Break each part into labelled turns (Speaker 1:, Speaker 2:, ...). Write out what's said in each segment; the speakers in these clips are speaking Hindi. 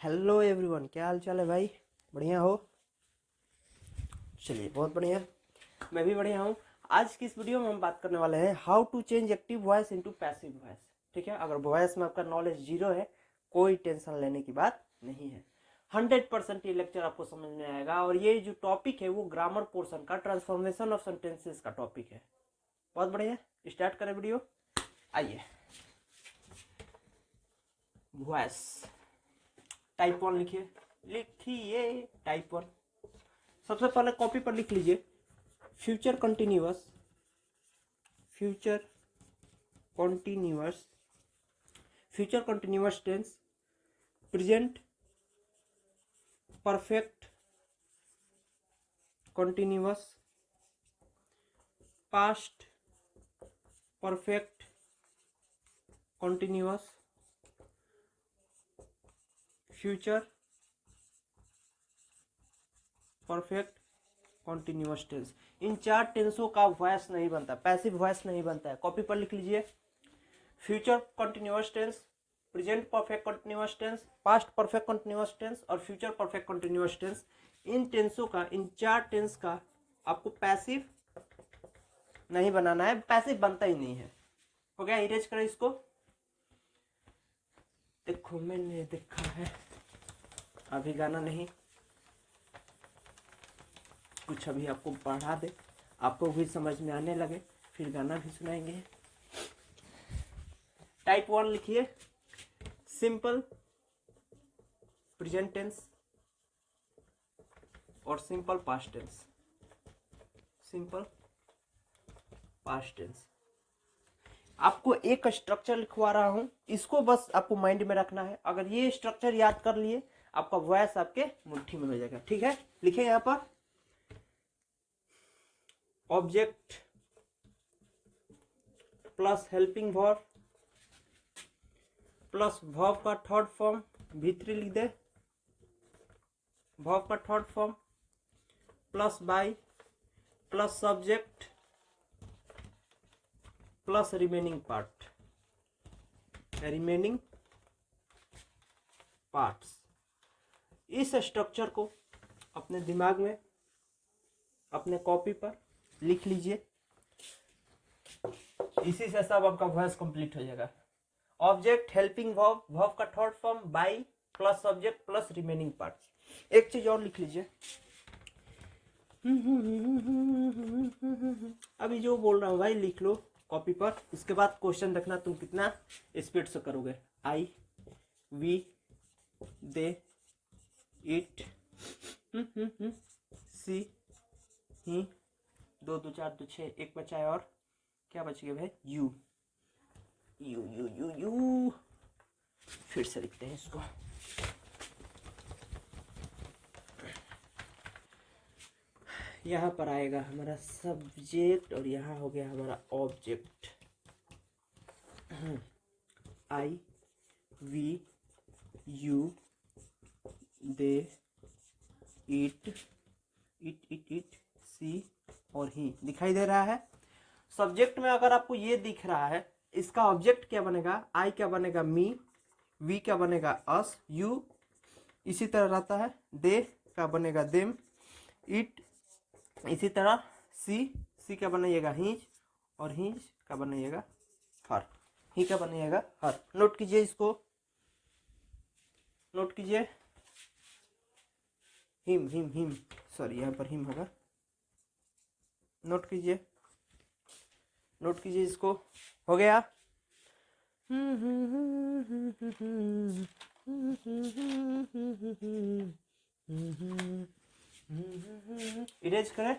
Speaker 1: हेलो एवरीवन, क्या हाल चाल है भाई? बढ़िया हो? चलिए, बहुत बढ़िया। मैं भी बढ़िया हूँ। आज की इस वीडियो में हम बात करने वाले हैं how to change active voice into passive voice. ठीक है, अगर वॉइस में आपका नॉलेज जीरो है, कोई टेंशन लेने की बात नहीं है। 100% ये लेक्चर आपको समझ में आएगा। और ये जो टॉपिक है वो ग्रामर पोर्शन का, ट्रांसफॉर्मेशन ऑफ सेंटेंसेस का टॉपिक है। बहुत बढ़िया, स्टार्ट करें वीडियो। आइए, वॉइस टाइप 1 लिखिए टाइप 1। सबसे पहले कॉपी पर लिख लीजिए future continuous, future continuous, future continuous tense, present perfect continuous, past perfect continuous, future perfect continuous tense. इन चार टेंसों का वॉइस नहीं बनता, पैसिव वॉइस नहीं बनता है। कॉपी पर लिख लीजिए future continuous tense, present perfect continuous tense, past perfect continuous tense और फ्यूचर परफेक्ट कंटिन्यूअस टेंस। इन टेंसों का, इन चार टेंस का आपको पैसिव नहीं बनाना है, पैसिव बनता ही नहीं है। हो गया, इरेज करें इसको। देखो, मैंने देखा है, अभी गाना नहीं, कुछ अभी आपको पढ़ा दे, आपको भी समझ में आने लगे, फिर गाना भी सुनाएंगे। टाइप 1 लिखिए सिंपल प्रेजेंट टेंस और simple past tense, simple past tense. आपको एक स्ट्रक्चर लिखवा रहा हूं, इसको बस आपको माइंड में रखना है। अगर ये स्ट्रक्चर याद कर लिए, आपका वॉइस आपके मुट्ठी में हो जाएगा। ठीक है, लिखे यहां पर object plus helping verb plus verb का थर्ड फॉर्म, भीतरी लिख दे, वर्ब का third form plus by plus subject plus remaining part, remaining parts. इस स्ट्रक्चर को अपने दिमाग में, अपने कॉपी पर लिख लीजिए। इसी से सब आपका वॉइस कंप्लीट हो जाएगा। ऑब्जेक्ट, हेल्पिंग वर्ब, वर्ब का third form, by plus subject plus remaining parts. एक चीज और लिख लीजिए, अभी जो बोल रहा हूँ भाई लिख लो कॉपी पर। इसके बाद क्वेश्चन देखना तुम कितना स्पीड से करोगे। आई, वी, दे, इट, सी, ही, 2 2 4 2 6, एक बचा है और क्या बच गया भाई? You, you you you you. फिर से लिखते हैं इसको। यहाँ पर आएगा हमारा सब्जेक्ट और यहाँ हो गया हमारा object. I, we, you, they, it, it, she और ही दिखाई दे रहा है। सब्जेक्ट में अगर आपको ये दिख रहा है, इसका ऑब्जेक्ट क्या बनेगा? आई क्या बनेगा? मी, वी क्या बनेगा? अस, यू इसी तरह रहता है, दे का बनेगा देम, इट इसी तरह, सी क्या बनाइएगा? हिज, और हिज का बनाइएगा हर, ही का बनाइएगा हर। नोट कीजिए इसको, नोट कीजिए। हिम, सॉरी यहाँ पर हिम होगा। नोट कीजिए, नोट कीजिए इसको। हो गया? इरेज करें।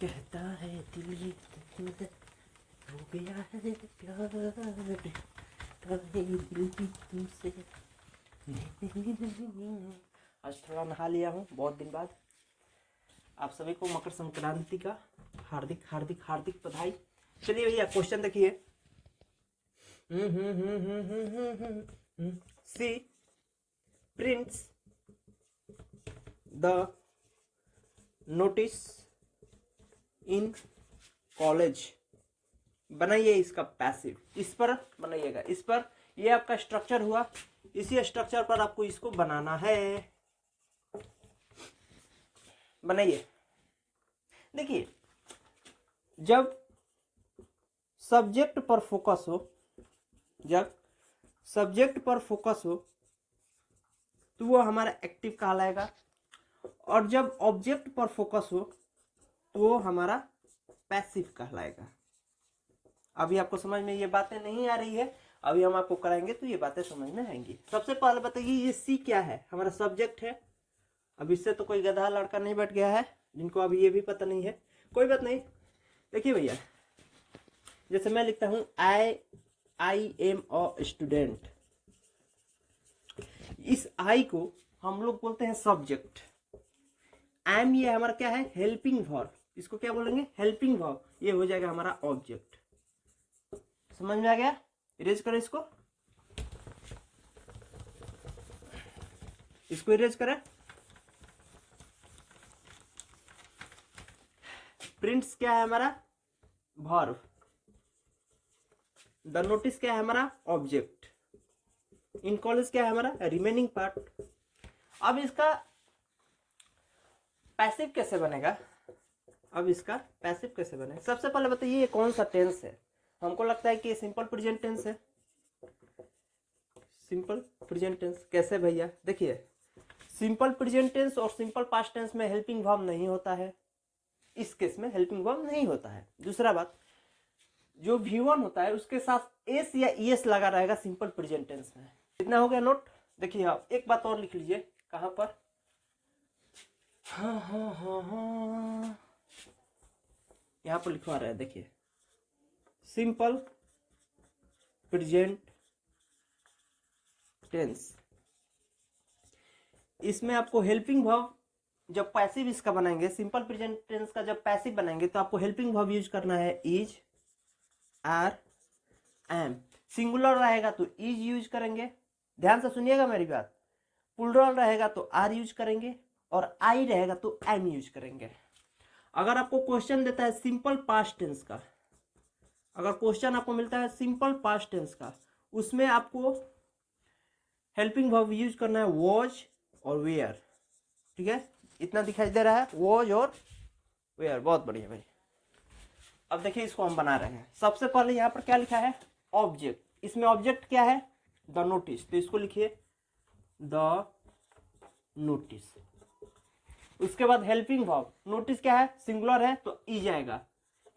Speaker 1: कहता है दिल ये हो गया है प्यार, दिल भी तुमसे। आज थोड़ा नहा लिया हूँ बहुत दिन बाद। आप सभी को मकर संक्रांति का हार्दिक हार्दिक हार्दिक बधाई। चलिए भैया, क्वेश्चन देखिए। She prints the notice in college. बनाइए इसका पैसिव, इस पर बनाइएगा, इस पर ये आपका स्ट्रक्चर हुआ। इसी स्ट्रक्चर पर आपको इसको बनाना है। बनाइए। देखिए, जब सब्जेक्ट पर फोकस हो, जब सब्जेक्ट पर फोकस हो तो वो हमारा एक्टिव कहलाएगा, और जब ऑब्जेक्ट पर फोकस हो तो वो हमारा पैसिव कहलाएगा। अभी आपको समझ में ये बातें नहीं आ रही है, अभी हम आपको कराएंगे तो ये बातें समझ में आएंगी। सबसे पहले बताइए, ये सी क्या है? हमारा सब्जेक्ट है। अब इससे तो कोई गधा लड़का नहीं बैठ गया है जिनको अभी ये भी पता नहीं है, कोई बात नहीं। देखिए भैया, जैसे मैं लिखता हूं आई एम अ स्टूडेंट, इस आई को हम लोग बोलते हैं सब्जेक्ट। एम ये हमारा क्या है? Helping verb. इसको क्या बोलेंगे? Helping verb. ये हो जाएगा हमारा ऑब्जेक्ट। समझ में आ गया? इरेज करें इसको, इसको इरेज करें। प्रिंट्स क्या है हमारा? वर्ब। द नोटिस क्या है हमारा? ऑब्जेक्ट। इन कॉलेज क्या है हमारा? Remaining part. अब इसका पैसिव कैसे बनेगा? अब इसका पैसिव कैसे बनेगा? सबसे पहले बताइए, ये कौन सा टेंस है? हमको लगता है कि ये सिंपल प्रेजेंट टेंस है। सिंपल प्रेजेंट टेंस कैसे भैया? देखिए, सिंपल प्रेजेंट टेंस और सिंपल पास्ट टेंस में हेल्पिंग वर्ब नहीं होता है। इस केस में हेल्पिंग वर्ब नहीं होता है। दूसरा बात, जो V1 होता है उसके साथ एस या ईएस लगा रहेगा सिंपल प्रेजेंट टेंस में। इतना हो गया नोट। देखिए, आप एक बात और लिख लीजिए। कहां पर? हाँ, यहां पर लिखवा रहे हैं। देखिए, सिंपल प्रेजेंट टेंस, इसमें आपको हेल्पिंग वर्ब जब पैसिव इसका बनाएंगे, सिंपल प्रेजेंट टेंस का जब पैसिव बनाएंगे तो आपको हेल्पिंग वर्ब यूज करना है इज, आर, एम। सिंगुलर रहेगा तो इज यूज करेंगे, ध्यान से सुनिएगा मेरी बात। प्लूरल रहेगा तो आर यूज करेंगे, और आई रहेगा तो एम यूज करेंगे। अगर आपको क्वेश्चन देता है सिंपल पास्ट टेंस का, अगर क्वेश्चन आपको मिलता है सिंपल पास्ट टेंस का, उसमें आपको हेल्पिंग वर्ब यूज करना है वॉज और वेयर। ठीक है, इतना दिखाई दे रहा है, वॉज और वेयर। बहुत बढ़िया भाई। अब देखिए, इसको हम बना रहे हैं। सबसे पहले यहाँ पर क्या लिखा है? ऑब्जेक्ट। इसमें ऑब्जेक्ट क्या है? The notice. तो इसको लिखिए द नोटिस। उसके बाद हेल्पिंग वर्ब, नोटिस क्या है? सिंगुलर है तो इज आएगा।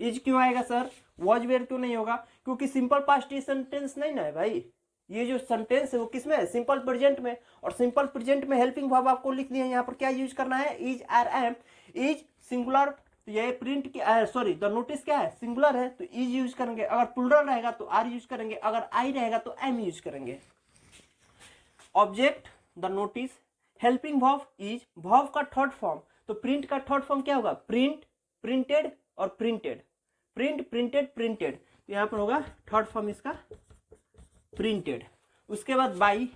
Speaker 1: इज क्यों आएगा सर? वॉज वेयर क्यों नहीं होगा? क्योंकि सिंपल पास्ट ये सेंटेंस नहीं ना है भाई। ये जो सेंटेंस है वो किसमें है? सिंपल प्रेजेंट में। और सिंपल प्रेजेंट में हेल्पिंग वर्ब आपको लिख दिया। यहाँ पर क्या यूज करना है? Is, are, am. Is singular तो ये प्रिंट की सॉरी द नोटिस क्या है? सिंगुलर है तो इज यूज करेंगे। अगर प्लूरल रहेगा तो आर यूज करेंगे। अगर आई रहेगा तो एम यूज करेंगे। Object the notice, helping verb is, verb का थर्ड फॉर्म। तो प्रिंट का थर्ड फॉर्म क्या होगा? प्रिंट, प्रिंटेड और प्रिंटेड। Print, printed, printed. तो यहां पर होगा थर्ड फॉर्म इसका प्रिंटेड। उसके बाद बाई,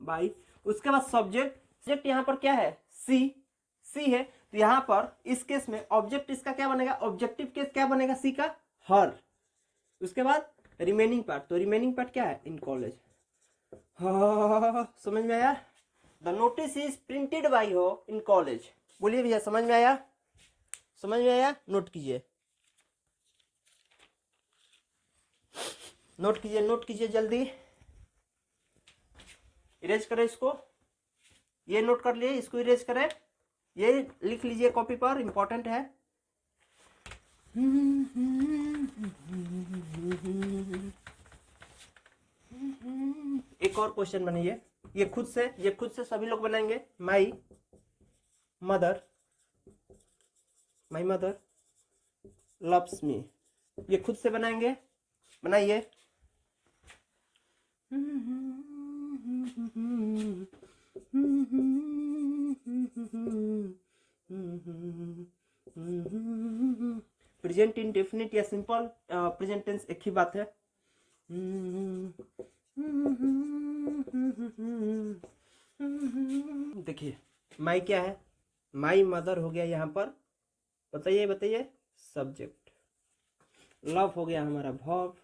Speaker 1: बाई। उसके बाद सब्जेक्ट, सब्जेक्ट यहां पर क्या है? सी, सी है। तो यहां पर इस केस में ऑब्जेक्ट इसका क्या बनेगा? ऑब्जेक्टिव केस क्या बनेगा? सी का हर। उसके बाद रिमेनिंग पार्ट, तो रिमेनिंग पार्ट क्या है? In college. समझ में आया? The notice is printed by हो इन कॉलेज। बोलिए भैया, समझ में आया? समझ में आया? नोट कीजिए, नोट कीजिए, नोट कीजिए जल्दी। इरेज करें इसको। ये नोट कर लिए, इसको इरेज करें। ये लिख लीजिए कॉपी पर, इंपॉर्टेंट है। एक और क्वेश्चन बनाइए। ये खुद से सभी लोग बनाएंगे। My mother loves me. ये खुद से बनाएंगे, बनाइए। प्रेजेंट इंडेफिनिट या सिंपल प्रेजेंट टेंस एक ही बात है। देखिए, माई क्या है? माई मदर हो गया यहाँ पर। बताइए बताइए, सब्जेक्ट। लव हो गया हमारा वर्ब,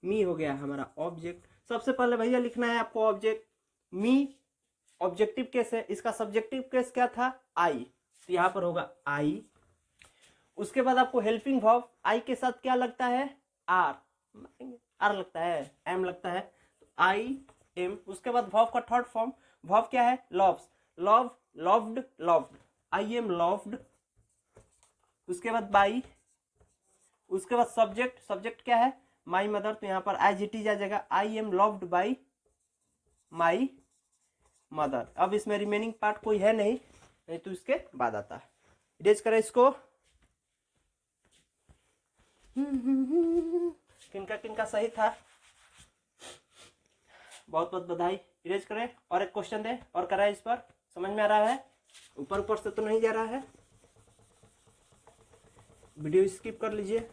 Speaker 1: मी हो गया हमारा ऑब्जेक्ट। सबसे पहले भैया लिखना है आपको ऑब्जेक्ट। मी ऑब्जेक्टिव केस है, इसका सब्जेक्टिव केस क्या था, आई, तो यहाँ पर होगा आई। उसके बाद आपको हेल्पिंग वर्ब, आई के साथ क्या लगता है, आर, आर लगता है, एम लगता है, आई एम। उसके बाद वर्ब का थर्ड फॉर्म, वर्ब क्या है, loves, love, loved, loved, I am loved. उसके बाद बाई, उसके बाद सब्जेक्ट, सब्जेक्ट क्या है, माई मदर, तो यहाँ पर एज इट इज आ जाएगा, I am loved by my mother. अब इसमें रिमेनिंग पार्ट कोई है नहीं तो इसके बाद आता है। इरेज करें इसको। किनका किनका सही था, बहुत बहुत बधाई। इरेज करें और एक क्वेश्चन दे और कराए, इस पर समझ में आ रहा है, ऊपर ऊपर से तो नहीं जा रहा है, वीडियो स्किप कर लीजिए।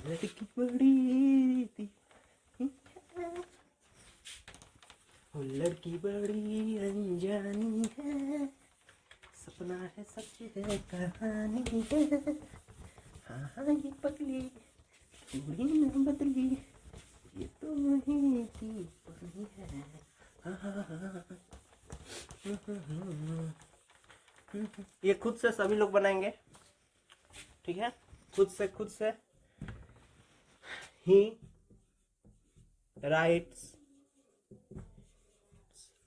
Speaker 1: लड़की बड़ी थी, लड़की बड़ी अनजानी है, सपना है सच है कहानी है, हाँ हाँ ये पगली थोड़ी न बदली, ये तो वही की पगली है, हाँ हाँ हाँ। ये खुद से सभी लोग बनाएंगे, ठीक है, खुद से। ही राइट्स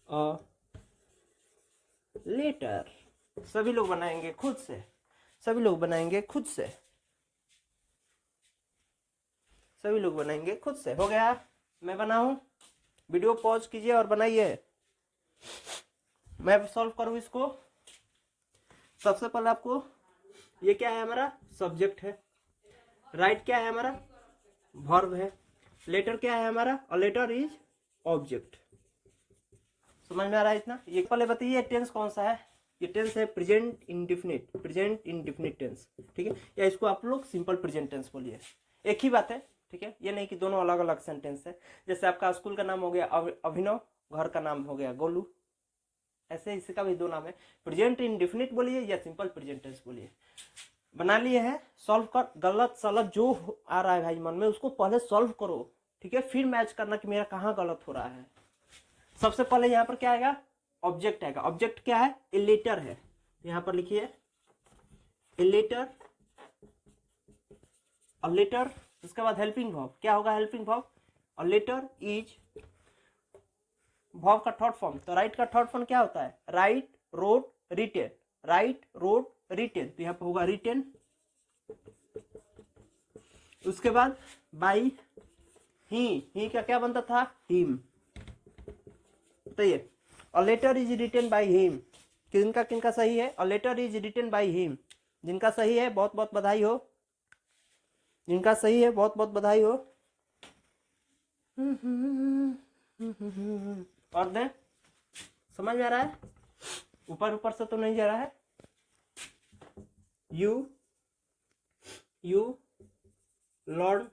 Speaker 1: अ लेटर, सभी लोग बनाएंगे खुद से, सभी लोग बनाएंगे खुद से, सभी लोग बनाएंगे खुद से। हो गया, मैं बनाऊं, वीडियो पॉज कीजिए और बनाइए, मैं सॉल्व करूं इसको। सबसे पहले आपको, ये क्या है, हमारा सब्जेक्ट है, राइट क्या है, हमारा वर्ब है, लेटर क्या है हमारा, और लेटर इज ऑब्जेक्ट। समझ में आ रहा है इतना। ये पहले बताइए टेंस कौन सा है, ये टेंस है present indefinite, present indefinite tense, ठीक है, या इसको आप लोग सिंपल प्रेजेंट टेंस बोलिए, एक ही बात है, ठीक है, ये नहीं कि दोनों अलग अलग सेंटेंस है। जैसे आपका स्कूल का नाम हो गया अभिनव, घर का नाम हो गया गोलू, ऐसे इसका भी दो नाम है, प्रेजेंट इंडिफिनिट बोलिए या सिंपल प्रेजेंट टेंस बोलिए। बना लिए हैं, सॉल्व कर, गलत सलत जो आ रहा है भाई मन में उसको पहले सॉल्व करो, ठीक है, फिर मैच करना कि मेरा कहाँ गलत हो रहा है। सबसे पहले यहाँ पर क्या आएगा, ऑब्जेक्ट आएगा। ऑब्जेक्ट क्या है, ए लेटर है, यहाँ पर लिखिए ए लेटर, अ लेटर। उसके बाद हेल्पिंग वर्ब, क्या होगा helping verb, a letter is, verb का थर्ड फॉर्म, तो राइट का थर्ड फॉर्म क्या होता है, write, wrote, written, write, wrote, written, तो यहाँ पर होगा रिटेन। उसके बाद बाई, ही का क्या बनता था, हिम, तो ये a letter is written by him, किनका किनका सही है, a letter is written by him, जिनका सही है बहुत बहुत बधाई हो, जिनका सही है बहुत बहुत बधाई हो। और दे, समझ में आ रहा है, ऊपर ऊपर से तो नहीं जा रहा है। यू लर्न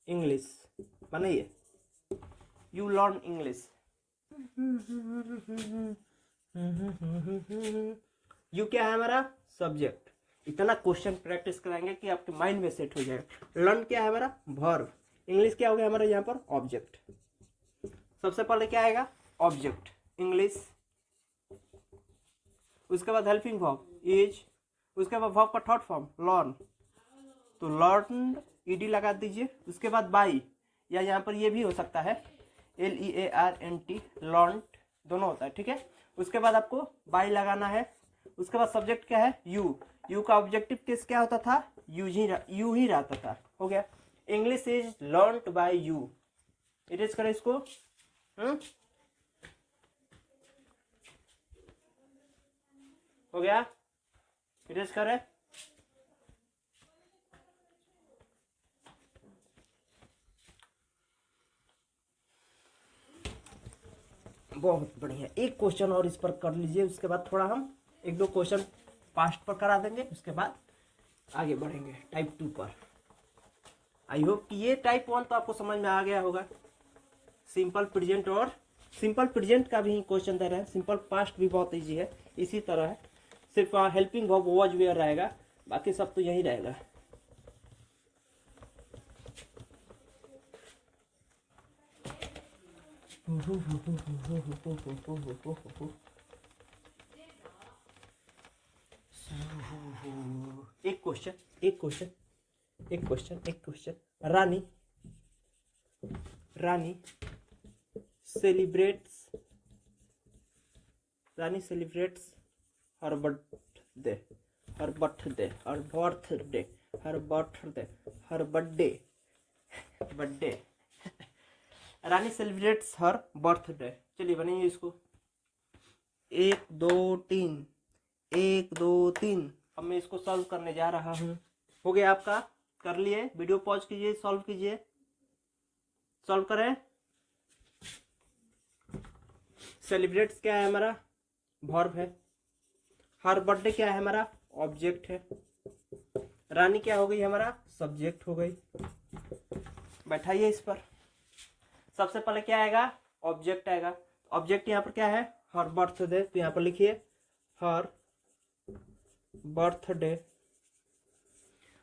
Speaker 1: इंग्लिश, बनाइए, यू लर्न इंग्लिश। यू क्या है हमारा सब्जेक्ट, इतना क्वेश्चन प्रैक्टिस कराएंगे कि आपके माइंड में सेट हो जाएगा। लर्न क्या है हमारा वर्ब, इंग्लिश क्या हो गया हमारा यहाँ पर ऑब्जेक्ट। सबसे पहले क्या आएगा, ऑब्जेक्ट इंग्लिश, उसके बाद हेल्पिंग वर्ब इज, उसके बाद वर्ब का थर्ड फॉर्म लर्न, तो लर्न ईडी लगा दीजिए। उसके बाद बाई, या यहाँ पर ये भी हो सकता है LEARNT, लर्न, दोनों होता है, ठीक है। उसके बाद आपको बाई लगाना है। उसके बाद सब्जेक्ट क्या है, यू का ऑब्जेक्टिव केस क्या होता था, यू ही रहता था। हो गया, English is learned by you. Erase करें इसको। हो गया, इरेज करें। बहुत बढ़िया, एक क्वेश्चन और इस पर कर लीजिए, उसके बाद थोड़ा हम एक दो क्वेश्चन पास्ट पर करा देंगे, उसके बाद आगे बढ़ेंगे टाइप 2 पर। आई होप कि ये टाइप 1 तो आपको समझ में आ गया होगा, सिंपल प्रेजेंट और सिंपल प्रेजेंट का भी क्वेश्चन दे रहे हैं, सिंपल पास्ट भी बहुत इजी है, इसी तरह है, सिर्फ हेल्पिंग वर्ब वॉज वेयर रहेगा, बाकी सब तो यही रहेगा। एक क्वेश्चन एक क्वेश्चन एक क्वेश्चन एक क्वेश्चन, रानी रानी सेलिब्रेट्स हर बर्थडे हर बर्थडे हर बर्थडे हर बर्थडे हर बर्थडे बर्थडे रानी सेलिब्रेट्स हर बर्थडे। चलिए बनाइए इसको, 1 2 3 1 2 3। अब मैं इसको सॉल्व करने जा रहा हूँ। हो गया आपका? कर लिए? वीडियो पॉज कीजिए, सॉल्व कीजिए, सॉल्व करें। सेलिब्रेट्स क्या है हमारा? वर्ब है। हर बर्थडे क्या है हमारा? ऑब्जेक्ट है। रानी क्या हो गई हमारा? सब्जेक्ट हो गई। बैठाइए इस पर। सबसे पहले क्या आएगा? ऑब्जेक्ट आएगा। ऑब्जेक्ट यहाँ पर क्या है? हर बर्थडे, तो यहाँ पर लिखिए हर बर्थडे।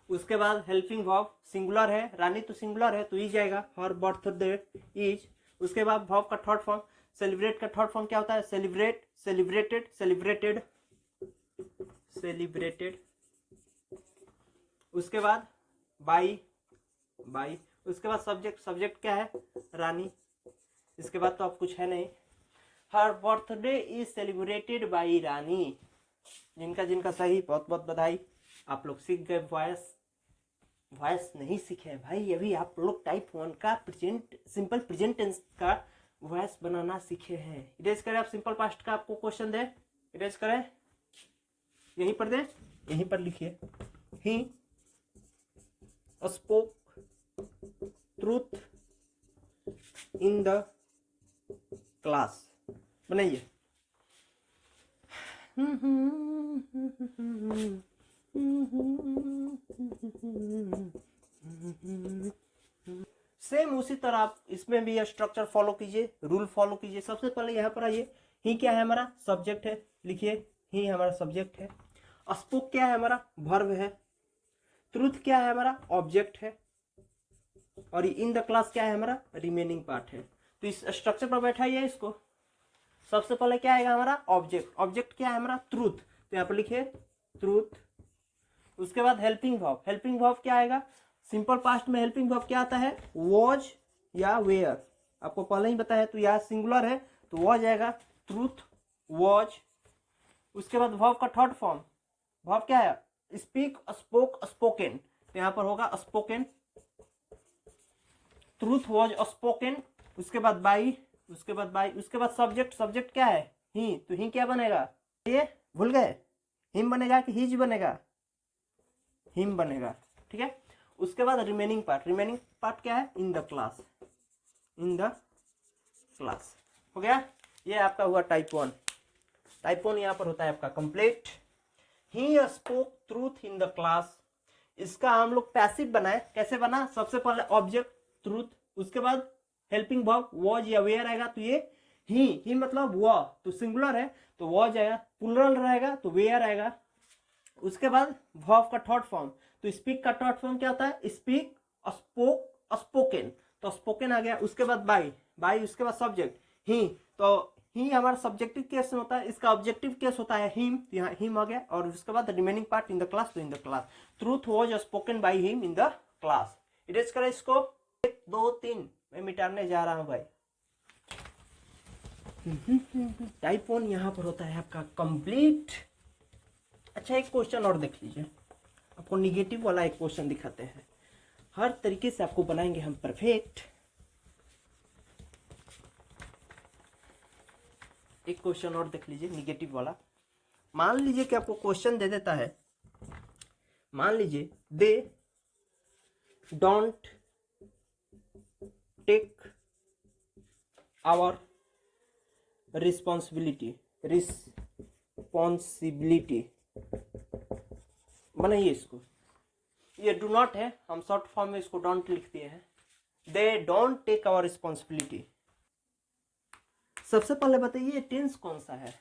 Speaker 1: उसके बाद हेल्पिंग वर्ब सिंगुलर है, रानी तो सिंगुलर है तो इज आएगा, हर बर्थडे इज। उसके बाद वर्ब का थर्ड फॉर्म, सेलिब्रेट का थर्ड फॉर्म क्या होता है? Celebrate, celebrated, celebrated, celebrated. उसके बाद बाई, बाई। उसके बाद सब्जेक्ट, सब्जेक्ट क्या है? रानी। इसके बाद तो अब कुछ है नहीं। हर बर्थडे इज सेलिब्रेटेड बाई रानी। जिनका जिनका सही, बहुत बहुत बधाई, आप लोग सीख गए। वॉइस नहीं सीखे हैं भाई, अभी आप लोग टाइप 1 का प्रेजेंट, सिंपल प्रेजेंट टेंस का वॉइस बनाना सीखे हैं। इरेज करें आप, सिंपल पास्ट का आपको क्वेश्चन दे, इरेज करें, यहीं पर दे, यहीं पर लिखिए। He spoke truth in the class. बनाइए। सेम उसी तरह आप इसमें भी स्ट्रक्चर फॉलो कीजिए, रूल फॉलो कीजिए। सबसे पहले यहाँ पर आइए, ही क्या है हमारा? सब्जेक्ट है, लिखिए ही हमारा सब्जेक्ट है। स्पोक क्या है हमारा? वर्ब है। ट्रूथ क्या है हमारा? ऑब्जेक्ट है। और इन द क्लास क्या है हमारा? रिमेनिंग पार्ट है। तो इस स्ट्रक्चर पर बैठाइए इसको। सबसे पहले क्या आएगा हमारा? ऑब्जेक्ट। ऑब्जेक्ट क्या है हमारा? ट्रूथ, तो यहाँ पर लिखिए ट्रूथ। उसके बाद हेल्पिंग वर्ब, हेल्पिंग वर्ब क्या आएगा? सिंपल पास्ट में हेल्पिंग वर्ब क्या आता है? वॉज या वेयर। आपको पहले ही बताया, तो यहाँ सिंगुलर है तो वॉज आएगा, ट्रूथ वॉज। उसके बाद वर्ब का थर्ड फॉर्म, वर्ब क्या है? स्पीक, स्पोक, स्पोकन, तो यहाँ पर होगा स्पोकन। Truth was spoken. उसके बाद बाई, उसके बाद बाई। उसके बाद सब्जेक्ट, सब्जेक्ट क्या है? ही, तो ही क्या बनेगा? ये भूल गए? हिम बनेगा कि हिज बनेगा? हिम बनेगा, ठीक है। उसके बाद रिमेनिंग पार्ट, रिमेनिंग पार्ट क्या है? इन the class, in the class. हो गया? ये आपका हुआ टाइप 1। टाइप 1 यहाँ पर होता है आपका complete. He spoke truth in the class. इसका हम लोग पैसिव बनाए, कैसे बना? सबसे पहले ऑब्जेक्ट ट्रूथ, उसके बाद हेल्पिंग वर्ब वॉज या वेयर आएगा, तो ये ही मतलब वह, तो सिंगुलर है तो वॉज आएगा, प्लूरल रहेगा तो वेयर आएगा। उसके बाद वर्ब का थर्ड फॉर्म, तो स्पीक का थर्ड फॉर्म क्या होता है? स्पीक, स्पोक, स्पोकन, तो स्पोकन आ गया। उसके बाद बाई, बाई। उसके बाद सब्जेक्ट ही, तो ही हमारा सब्जेक्टिव केस में होता है, इसका ऑब्जेक्टिव केस होता है हिम, तो यहाँ हिम आ गया। और उसके बाद remaining part in the class, तो in the class. Truth was spoken by him in the class. Erase करें इसको, 1 2 3 मैं मिटाने जा रहा हूं भाई। टाइप 1 यहाँ पर होता है आपका कंप्लीट। अच्छा, एक क्वेश्चन और देख लीजिए, आपको निगेटिव वाला एक क्वेश्चन दिखाते हैं। हर तरीके से आपको बनाएंगे हम परफेक्ट। एक क्वेश्चन और देख लीजिए निगेटिव वाला। मान लीजिए कि आपको क्वेश्चन दे देता है, मान लीजिए they don't take our responsibility, responsibility. बनाइए इसको। ये डू नॉट है, हम शॉर्ट फॉर्म में इसको डोंट लिख दिए हैं। They don't take our responsibility. सबसे पहले बताइए टेंस कौन सा है,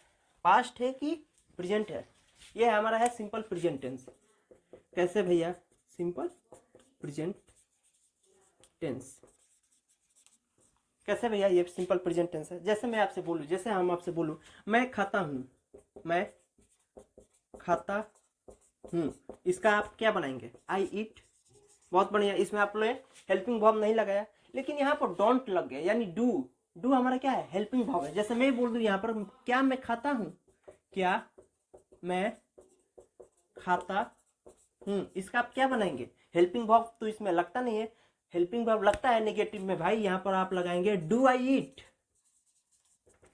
Speaker 1: पास्ट है कि प्रेजेंट है? ये हमारा है सिंपल प्रेजेंट टेंस। कैसे भैया? सिंपल प्रेजेंट टेंस कैसे भैया? ये सिंपल प्रेजेंट टेंस है। जैसे मैं आपसे बोलूं, जैसे हम आपसे बोलूं मैं खाता हूं, मैं खाता हूं, इसका आप क्या बनाएंगे? आई ईट। बहुत बढ़िया, इसमें आप लोग हेल्पिंग वर्ब नहीं लगाया, लेकिन यहाँ पर डोंट लग गया, यानी डू। डू हमारा क्या है? हेल्पिंग वर्ब है। जैसे मैं बोल दूं यहाँ पर क्या मैं खाता हूं, क्या मैं खाता हूं, इसका आप क्या बनाएंगे? हेल्पिंग वर्ब तो इसमें लगता नहीं है। हेल्पिंग वर्ब लगता है नेगेटिव में भाई, यहाँ पर आप लगाएंगे डू आई ईट।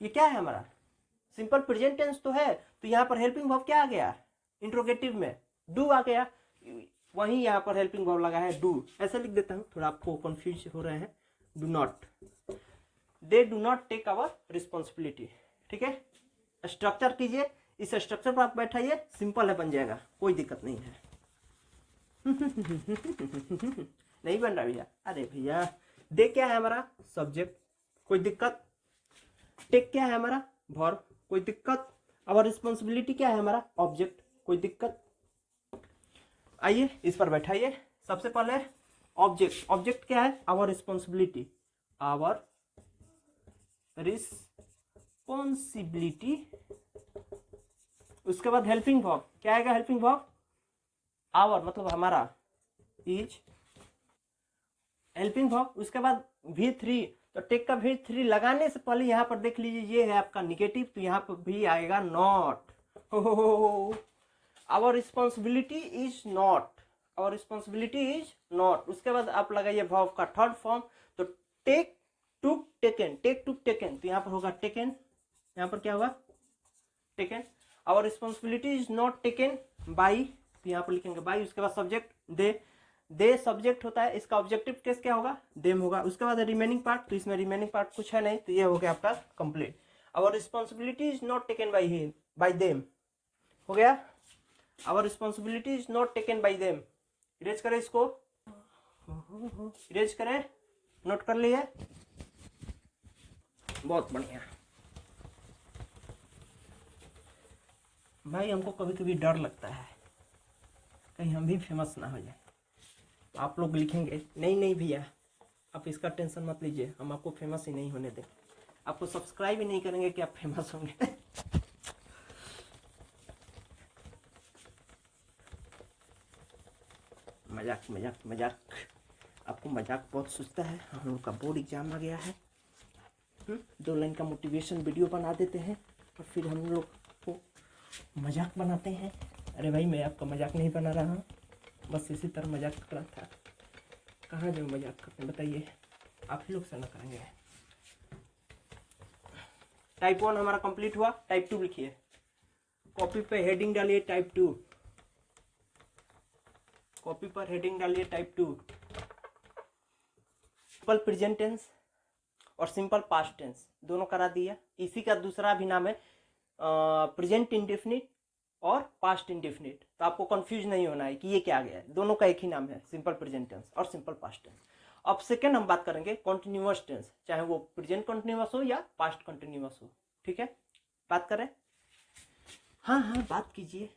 Speaker 1: ये क्या है हमारा? सिंपल प्रेजेंट टेंस तो है, तो यहाँ पर हेल्पिंग वर्ब क्या आ गया? इंट्रोगेटिव में डू आ गया, वहीं यहाँ पर हेल्पिंग वर्ब लगा है डू। ऐसा लिख देता हूँ, थोड़ा आपको कंफ्यूज हो रहे हैं। Do not, they do not take our responsibility. ठीक है, स्ट्रक्चर कीजिए, इस स्ट्रक्चर पर आप बैठाइए, सिंपल है, बन जाएगा, कोई दिक्कत नहीं है। नहीं बन रहा भैया? अरे भैया, दे क्या है हमारा? सब्जेक्ट, कोई दिक्कत? टेक क्या है हमारा? वर्ब, कोई दिक्कत? आवर रिस्पॉन्सिबिलिटी क्या है हमारा? ऑब्जेक्ट, कोई दिक्कत? आइए इस पर बैठाइए। सबसे पहले ऑब्जेक्ट, ऑब्जेक्ट क्या है? Our responsibility, our responsibility. उसके बाद हेल्पिंग वर्ब, क्या आएगा? हेल्पिंग वर्ब आवर, मतलब हमारा, इज हेल्पिंग वर्ब। उसके बाद V3, तो टेक का V3 लगाने से पहले यहाँ पर देख लीजिए, ये है आपका निगेटिव, तो यहाँ पर भी आएगा not. Our responsibility is not, our responsibility is not. उसके बाद आप लगाइए वर्ब का थर्ड फॉर्म, तो take took taken, take took taken, तो यहाँ पर होगा टेकन, यहाँ पर क्या होगा? Taken. Our responsibility is not taken by, तो यहाँ पर लिखेंगे बाई। उसके बाद सब्जेक्ट दे, दे सब्जेक्ट होता है, इसका ऑब्जेक्टिव केस क्या होगा? देम होगा। उसके बाद रिमेनिंग पार्ट, तो इसमें रिमेनिंग पार्ट कुछ है नहीं, तो ये हो गया आपका complete. Our responsibility is not taken by him, by them, हो गया। Our responsibility is not taken by them. Erase करें इसको, इरेज करें, नोट कर लिए, बहुत बढ़िया। भाई हमको कभी कभी डर लगता है कहीं हम भी फेमस ना हो जाए। आप लोग लिखेंगे नहीं नहीं भैया आप इसका टेंशन मत लीजिए, हम आपको फेमस ही नहीं होने दें। आपको सब्सक्राइब ही नहीं करेंगे कि आप फेमस होंगे। मजाक मजाक मजाक, आपको मजाक बहुत सूझता है। हम लोग का बोर्ड एग्जाम आ गया है, 2 लाइन का मोटिवेशन वीडियो बना देते हैं और फिर हम लोग को मजाक बनाते हैं। अरे भाई मैं आपका मजाक नहीं बना रहा हूँ, बस इसी तरह मजाक कर रहा था। कहाँ जो मजाक करते हैं बताइए, आप ही लोग से ना करेंगे। टाइप 1 हमारा कंप्लीट हुआ, टाइप 2 लिखिए। कॉपी पे हेडिंग डालिए टाइप 2, कॉपी पर हेडिंग डालिए टाइप 2। सिंपल प्रेजेंट टेंस और सिंपल पास्ट टेंस दोनों करा दिया। इसी का दूसरा भी नाम है प्रेजेंट इंडेफिनिट और पास्ट इंडेफिनिट। तो आपको कंफ्यूज नहीं होना है कि ये क्या गया है, दोनों का एक ही नाम है, सिंपल प्रेजेंट टेंस और सिंपल पास्ट टेंस। अब सेकेंड हम बात करेंगे कॉन्टिन्यूअस टेंस, चाहे वो प्रेजेंट कंटिन्यूअस हो या पास्ट कंटिन्यूअस हो। ठीक है, बात करें? हाँ हाँ बात कीजिए।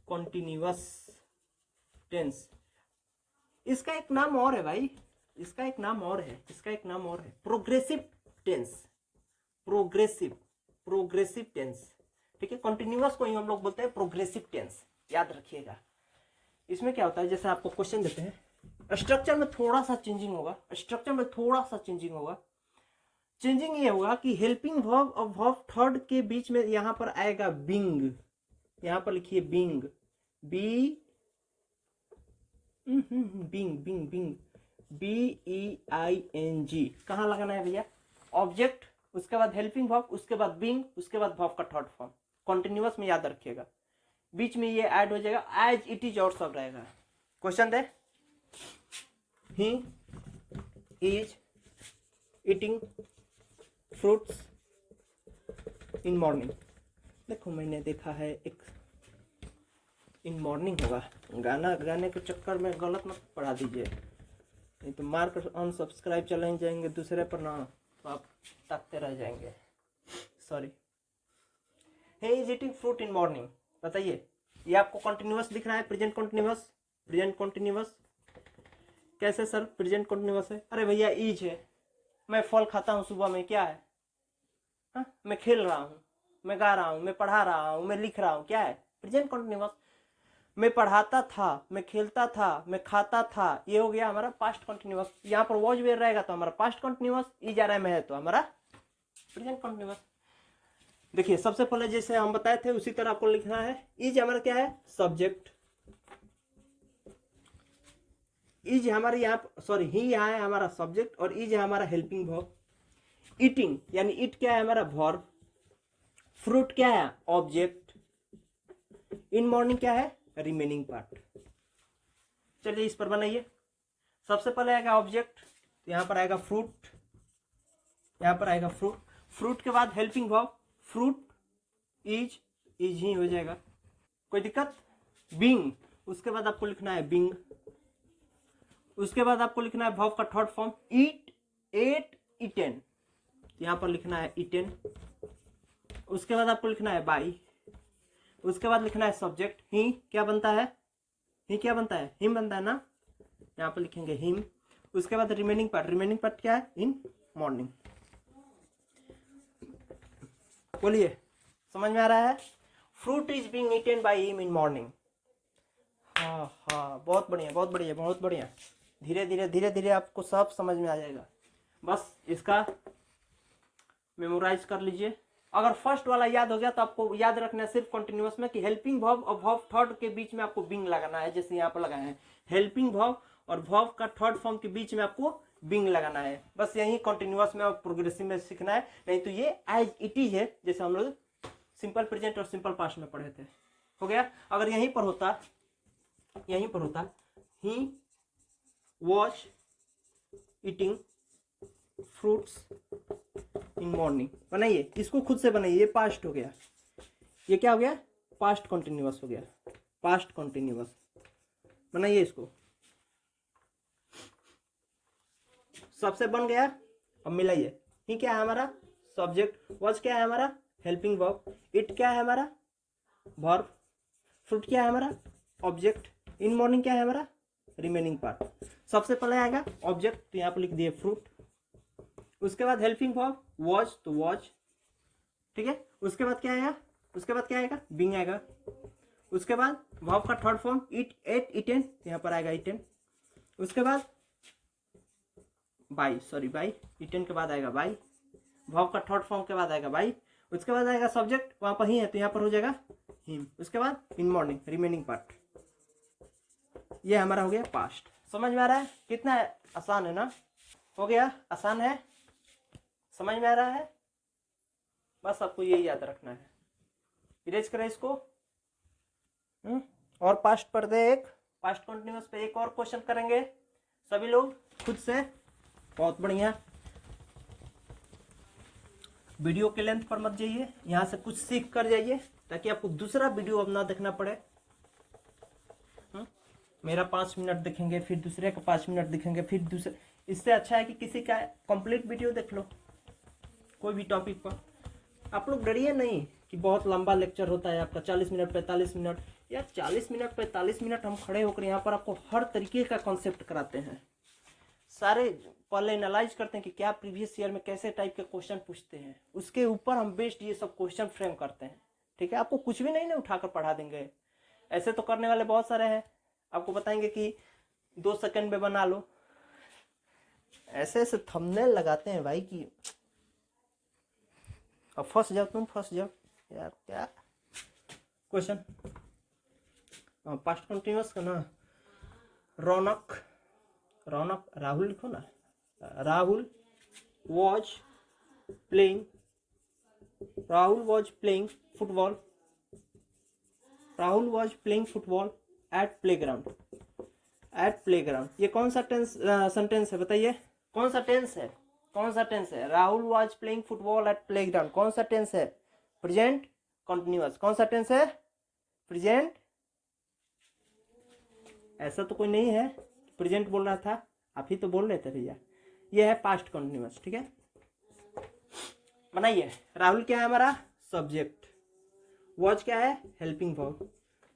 Speaker 1: कॉन्टिन्यूअस टेंस, इसका एक नाम और है भाई, इसका एक नाम और है, इसका एक नाम और है progressive tense, progressive, progressive tense. ठीक है, कॉन्टिन्यूअस को ही हम लोग बोलते हैं प्रोग्रेसिव टेंस, याद रखिएगा। इसमें क्या होता है, जैसे आपको क्वेश्चन देते हैं, स्ट्रक्चर में थोड़ा सा चेंजिंग होगा, स्ट्रक्चर में थोड़ा सा चेंजिंग होगा। चेंजिंग ये होगा कि हेल्पिंग वर्ब और वर्ब थर्ड के बीच में यहां पर आएगा बिंग, यहां पर लिखिए being, B being being being, BEING। कहाँ लगाना है भैया? ऑब्जेक्ट, उसके बाद हेल्पिंग वर्ब, उसके बाद बिंग, उसके बाद वर्ब का थर्ड फॉर्म। कॉन्टिन्यूअस में याद रखिएगा, बीच में ये ऐड हो जाएगा, एज इट इज और सब रहेगा। Question they, he is eating fruits in morning. देखो मैंने देखा है एक इन मॉर्निंग होगा, गाना गाने के चक्कर में गलत मत पढ़ा दीजिए, नहीं तो मार्क अनसब्सक्राइब चले जाएंगे दूसरे पर ना, तो आप ताकते रह जाएंगे। Sorry. He is eating fruit in morning. बताइए, ये आपको कंटिन्यूअस दिख रहा है, प्रेजेंट कंटिन्यूअस। प्रेजेंट कंटिन्यूअस कैसे सर प्रेजेंट कंटिन्यूअस है? अरे भैया इज है, मैं फल खाता हूँ सुबह में, क्या है? हा? मैं खेल रहा हूँ, मैं गा रहा हूँ, मैं पढ़ा रहा हूँ, मैं लिख रहा हूँ, क्या है? Present continuous. मैं पढ़ाता था, मैं खेलता था, मैं खाता था, ये हो गया हमारा पास्ट कंटिन्यूअस। यहाँ पर वॉज वेयर रहेगा तो हमारा पास्ट कंटिन्यूअस, इज आ रहा है मैं है तो हमारा प्रेजेंट कंटिन्यूअस। देखिए सबसे पहले जैसे हम बताए थे उसी तरह आपको लिखना है। इज हमारा क्या है? सब्जेक्ट। इज हमारे यहाँ सॉरी ही यहाँ है हमारा सब्जेक्ट और इज है हमारा हेल्पिंग वर्ब। ईटिंग यानी इट क्या है? हमारा वर्ब। फ्रूट क्या है? ऑब्जेक्ट। इन मॉर्निंग क्या है? Remaining part. चलिए इस पर बनाइए। सबसे पहले आएगा ऑब्जेक्ट, तो यहाँ पर आएगा फ्रूट, यहाँ पर आएगा फ्रूट। फ्रूट के बाद helping verb, fruit is he हो जाएगा, कोई दिक्कत? बीइंग, उसके बाद आपको लिखना है बीइंग। उसके बाद आपको लिखना है वर्ब का थर्ड फॉर्म, ईट, एट, ईटेन, यहाँ पर लिखना है ईटेन। उसके बाद आपको लिखना है बाई। उसके बाद लिखना है सब्जेक्ट, ही क्या बनता है? ही क्या बनता है? हिम बनता है ना, यहाँ पर लिखेंगे हिम। उसके बाद रिमेनिंग पार्ट, रिमेनिंग पार्ट क्या है? In morning. बोलिए समझ में आ रहा है? Fruit is being eaten bye him in morning. हाँ हाँ, बहुत बढ़िया बहुत बढ़िया बहुत बढ़िया। धीरे धीरे धीरे धीरे आपको सब समझ में आ जाएगा। बस इसका मेमोराइज कर लीजिए। अगर फर्स्ट वाला याद हो गया तो आपको याद रखना है सिर्फ कंटिन्यूअस में कि हेल्पिंग वर्ब और वर्ब थर्ड के बीच में आपको बिंग लगाना है, जैसे यहाँ पर लगाए हैं। हेल्पिंग वर्ब और वर्ब का थर्ड फॉर्म के बीच में आपको बिंग लगाना है। बस यही कंटिन्यूअस में और प्रोग्रेसिव में सीखना है, नहीं तो ये एज इट इज है जैसे हम लोग सिंपल प्रेजेंट और सिंपल पास्ट में पढ़े थे। हो गया? अगर यहीं पर होता he was eating fruits in morning. बनाइए इसको खुद से बनाइए, ये पास्ट हो गया, ये क्या हो गया? पास्ट कंटिन्यूअस हो गया, पास्ट कंटिन्यूअस। बनाइए इसको, सबसे बन गया। अब मिलाइए, ही क्या है हमारा? सब्जेक्ट। वॉज क्या है हमारा? Helping verb. इट क्या है हमारा? वर्ब। फ्रूट क्या है हमारा? ऑब्जेक्ट। इन मॉर्निंग क्या है हमारा? Remaining part. सबसे पहले आएगा ऑब्जेक्ट, तो यहाँ पर लिख दिए फ्रूट। उसके बाद हेल्पिंग वर्ब वॉज, तो वॉज, ठीक है। उसके बाद क्या आएगा? उसके बाद क्या आएगा? बिंग आएगा। उसके बाद वर्ब का third form eat, ate, eaten, यहाँ पर आएगा इटेन। उसके बाद बाई, सॉरी बाई, इटेन के बाद आएगा बाई। वर्ब का थर्ड फॉर्म के बाद आएगा बाई। उसके बाद आएगा सब्जेक्ट, वहां पर ही है तो यहाँ पर हो जाएगा हिम। उसके बाद इन मॉर्निंग, रिमेनिंग पार्ट। ये हमारा हो गया पास्ट। समझ में आ रहा है? कितना है? आसान है ना? हो गया? आसान है? समझ में आ रहा है? बस आपको यही याद रखना है। इरेज करें इसको। और पास्ट पर दे एक, पास्ट कंटिन्यूअस पे एक और क्वेश्चन करेंगे सभी लोग खुद से। बहुत बढ़िया। वीडियो के लेंथ पर मत जाइए, यहाँ से कुछ सीख कर जाइए ताकि आपको दूसरा वीडियो अब ना देखना पड़े। मेरा 5 मिनट देखेंगे, फिर दूसरे का 5 मिनट देखेंगे, फिर दूसरे। इससे अच्छा है कि किसी का कंप्लीट वीडियो देख लो कोई भी टॉपिक पर। आप लोग डरिए नहीं कि बहुत लंबा लेक्चर होता है आपका 40 मिनट 45 मिनट। यार 40 मिनट 45 मिनट हम खड़े होकर यहाँ पर आपको हर तरीके का कॉन्सेप्ट कराते हैं। सारे पहले एनालाइज करते हैं कि क्या प्रीवियस ईयर में कैसे टाइप के क्वेश्चन पूछते हैं, उसके ऊपर हम बेस्ड ये सब क्वेश्चन फ्रेम करते हैं। ठीक है, आपको कुछ भी नहीं ना उठाकर पढ़ा देंगे। ऐसे तो करने वाले बहुत सारे हैं, आपको बताएंगे कि 2 सेकंड में बना लो। ऐसे ऐसे थंबनेल लगाते हैं भाई कि अब फंस जाओ, तुम फंस जाओ यार। क्या क्वेश्चन? पास्ट कंटिन्यूअस का ना, रौनक, रौनक, राहुल लिखो ना। Rahul was playing, Rahul was playing football, Rahul was playing football at playground, at playground. ये कौन सा सेंटेंस है बताइए? कौन सा टेंस है? कौन सा टेंस है? Rahul was playing football at playground कौन सा टेंस है? Present continuous. कौन सा टेंस है? प्रेजेंट। ऐसा तो कोई नहीं है प्रेजेंट बोल रहा था, आप ही तो बोल रहे थे भैया। ये है पास्ट कंटिन्यूअस। ठीक है, बनाइए। राहुल क्या है हमारा सब्जेक्ट, वॉच क्या है हेल्पिंग वर्ब,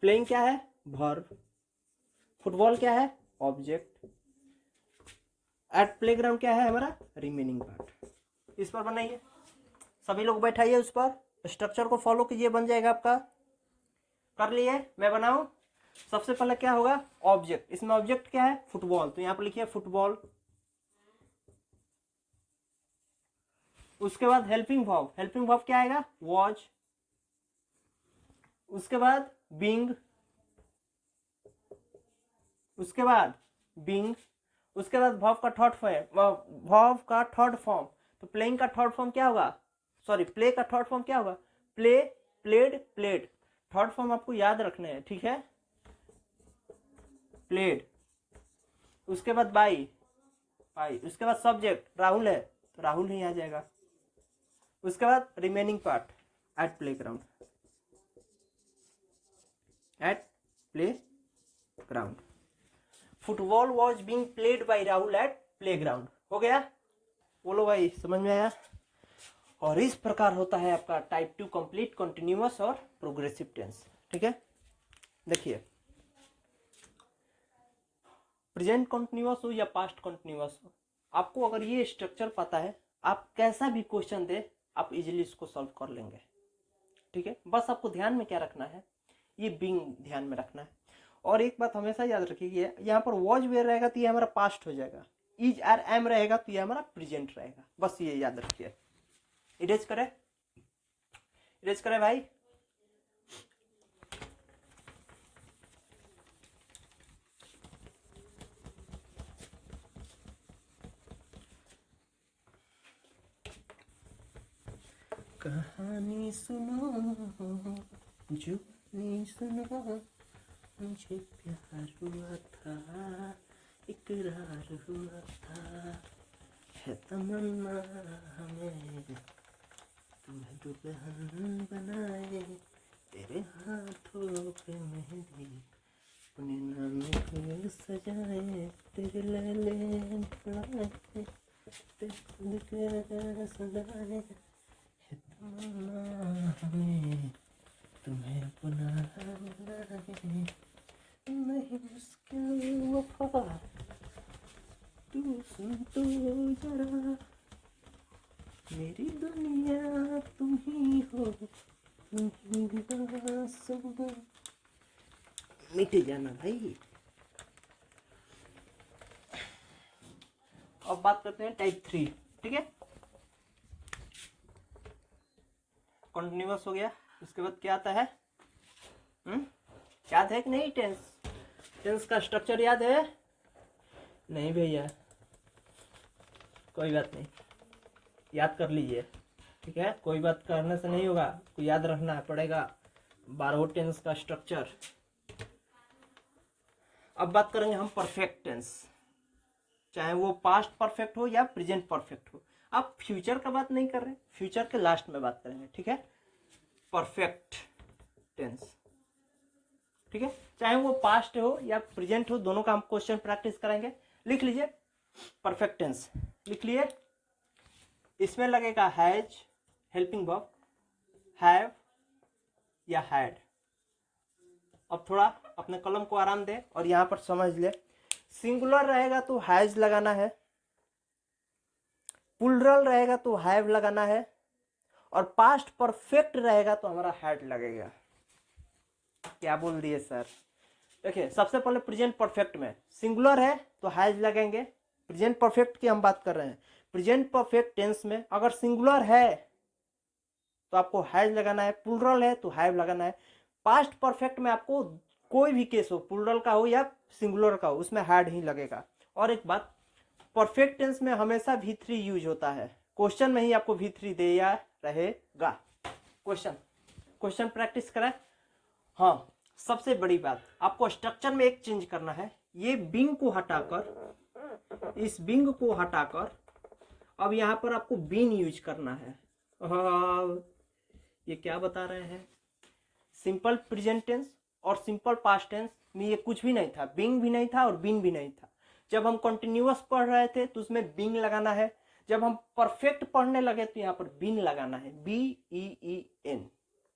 Speaker 1: प्लेइंग क्या है वर्ब, फुटबॉल क्या है ऑब्जेक्ट, एट प्लेग्राउंड क्या है हमारा रिमेनिंग पार्ट। इस पर बनाइए, सभी लोग बैठाइए, उस पर स्ट्रक्चर को फॉलो कीजिए, बन जाएगा आपका। कर लिए, मैं बनाऊं। सबसे पहले क्या होगा ऑब्जेक्ट, इसमें ऑब्जेक्ट क्या है फुटबॉल, तो यहां पर लिखिए फुटबॉल। उसके बाद हेल्पिंग वर्ब, हेल्पिंग वर्ब क्या आएगा वॉच। उसके बाद बिंग, उसके बाद बिंग, उसके बाद वर्ब का थर्ड फॉर्म, वर्ब का थर्ड फॉर्म, तो प्लेइंग का थर्ड फॉर्म क्या होगा, सॉरी प्ले का थर्ड फॉर्म क्या होगा play, played, played. Third form आपको याद रखने हैं, ठीक है, प्लेड। उसके बाद बाई, बाई। उसके बाद सब्जेक्ट राहुल है तो राहुल ही आ जाएगा। उसके बाद remaining part at playground, at playground. Football was being played by Rahul at playground. हो गया, बोलो भाई समझ में आया। और इस प्रकार होता है आपका टाइप 2 कंप्लीट कंटिन्यूअस और प्रोग्रेसिव टेंस। ठीक है, देखिए प्रेजेंट कंटिन्यूअस हो या पास्ट कंटिन्यूअस हो, आपको अगर ये स्ट्रक्चर पता है, आप कैसा भी क्वेश्चन दे आप इजीली इसको सॉल्व कर लेंगे। ठीक है, बस आपको ध्यान में क्या रखना है, ये बिंग ध्यान में रखना है। और एक बात हमेशा याद रखिए, यहाँ पर वॉज वेयर रहेगा तो ये हमारा पास्ट हो जाएगा, इज आर एम रहेगा तो ये हमारा प्रेजेंट रहेगा, बस ये याद रखिए। इरेज करें, इरेज करें भाई। कहानी सुनो जो नहीं सुनो, मुझे प्यार हुआ था, इकरार हुआ था, है तमन्ना हमें तुम्हें दुल्हन बनाए, तेरे हाथों पे मेहंदी अपने नाम को सजाए, तेरे लैले बुलाए, तेरे खुद के सजाए, है तमन्ना हमें तुम्हें अपना बनाए, नहीं मुश्किल वफा तू सुन तो जरा, मेरी दुनिया तुम ही हो, तुम ही सुनो। मिट जाना भाई। अब बात करते हैं टाइप 3। ठीक है, कंटिन्यूअस हो गया। उसके बाद क्या आता है, याद है कि नहीं टेंस, टेंस का स्ट्रक्चर याद है नहीं भैया, कोई बात नहीं, याद कर लीजिए। ठीक है, कोई बात करने से नहीं होगा, आपको याद रखना पड़ेगा 12 टेंस का स्ट्रक्चर। अब बात करेंगे हम परफेक्ट टेंस, चाहे वो पास्ट परफेक्ट हो या प्रेजेंट परफेक्ट हो। आप फ्यूचर का बात नहीं कर रहे, फ्यूचर के लास्ट में बात करेंगे। ठीक है, परफेक्ट टेंस। ठीक है, चाहे वो पास्ट हो या प्रेजेंट हो, दोनों का हम क्वेश्चन प्रैक्टिस करेंगे। लिख लीजिए परफेक्ट टेंस, लिख लिए। इसमें लगेगा हैज हेल्पिंग वर्ब, हैव या हैड। अब थोड़ा अपने कलम को आराम दे और यहां पर समझ ले, सिंगुलर रहेगा तो हैज लगाना है, प्लूरल रहेगा तो हैव लगाना है, और पास्ट परफेक्ट रहेगा तो हमारा हैड लगेगा। क्या बोल दिए सर। देखिए सबसे पहले प्रेजेंट परफेक्ट में सिंगुलर है तो हैज लगेंगे, प्रेजेंट परफेक्ट की हम बात कर रहे हैं। प्रेजेंट परफेक्ट टेंस में अगर सिंगुलर है तो आपको हैज लगाना है, प्लूरल है तो हैव लगाना है। पास्ट परफेक्ट में आपको कोई भी केस हो, प्लूरल का हो या सिंगुलर का हो, उसमें हैड ही लगेगा। और एक बात, परफेक्ट टेंस में हमेशा V3 यूज होता है, क्वेश्चन में ही आपको V3 दिया रहेगा। क्वेश्चन क्वेश्चन प्रैक्टिस करें। हाँ, सबसे बड़ी बात आपको स्ट्रक्चर में एक चेंज करना है, ये बिंग को हटाकर, इस बिंग को हटाकर अब यहां पर आपको बीन यूज करना है। ये क्या बता रहे हैं, सिंपल प्रेजेंट टेंस और सिंपल पास्ट टेंस में ये कुछ भी नहीं था, बिंग भी नहीं था और बीन भी नहीं था। जब हम कंटिन्यूअस पढ़ रहे थे तो उसमें बिंग लगाना है, जब हम परफेक्ट पढ़ने लगे तो यहाँ पर बीन लगाना है, BEEN।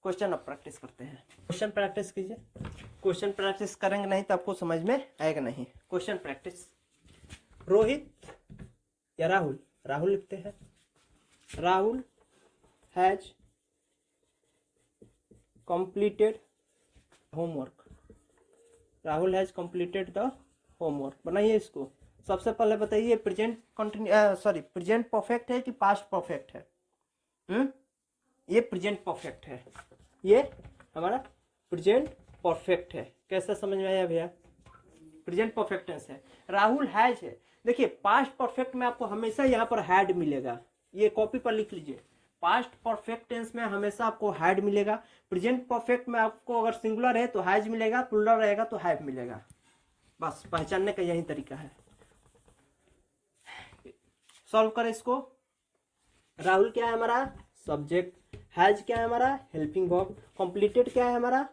Speaker 1: क्वेश्चन अब प्रैक्टिस करते हैं। क्वेश्चन प्रैक्टिस कीजिए। क्वेश्चन प्रैक्टिस करेंगे नहीं तो आपको समझ में आएगा नहीं। Question practice. रोहित या राहुल, राहुल लिखते हैं। Rahul has completed homework. Rahul has completed the homework. बनाइए इसको। सबसे पहले बताइए प्रेजेंट प्रेजेंट परफेक्ट है कि पास्ट परफेक्ट है? ये प्रेजेंट परफेक्ट है, ये हमारा प्रेजेंट परफेक्ट है। कैसे समझ में आया भैया? प्रेजेंट परफेक्ट टेंस है। राहुल हैज है। देखिए पास्ट परफेक्ट में आपको हमेशा यहाँ पर हैड मिलेगा, ये कॉपी पर लिख लीजिए। पास्ट परफेक्ट टेंस में हमेशा आपको हैड मिलेगा। प्रेजेंट परफेक्ट में आपको अगर सिंगुलर है तो हैज मिलेगा, प्लूरल रहेगा तो हैव मिलेगा। बस पहचानने का यही तरीका है। सॉल्व करें इसको। राहुल क्या है हमारा? सब्जेक्ट। हैज क्या है हमारा? Helping verb. कंप्लीटेड क्या है हमारा?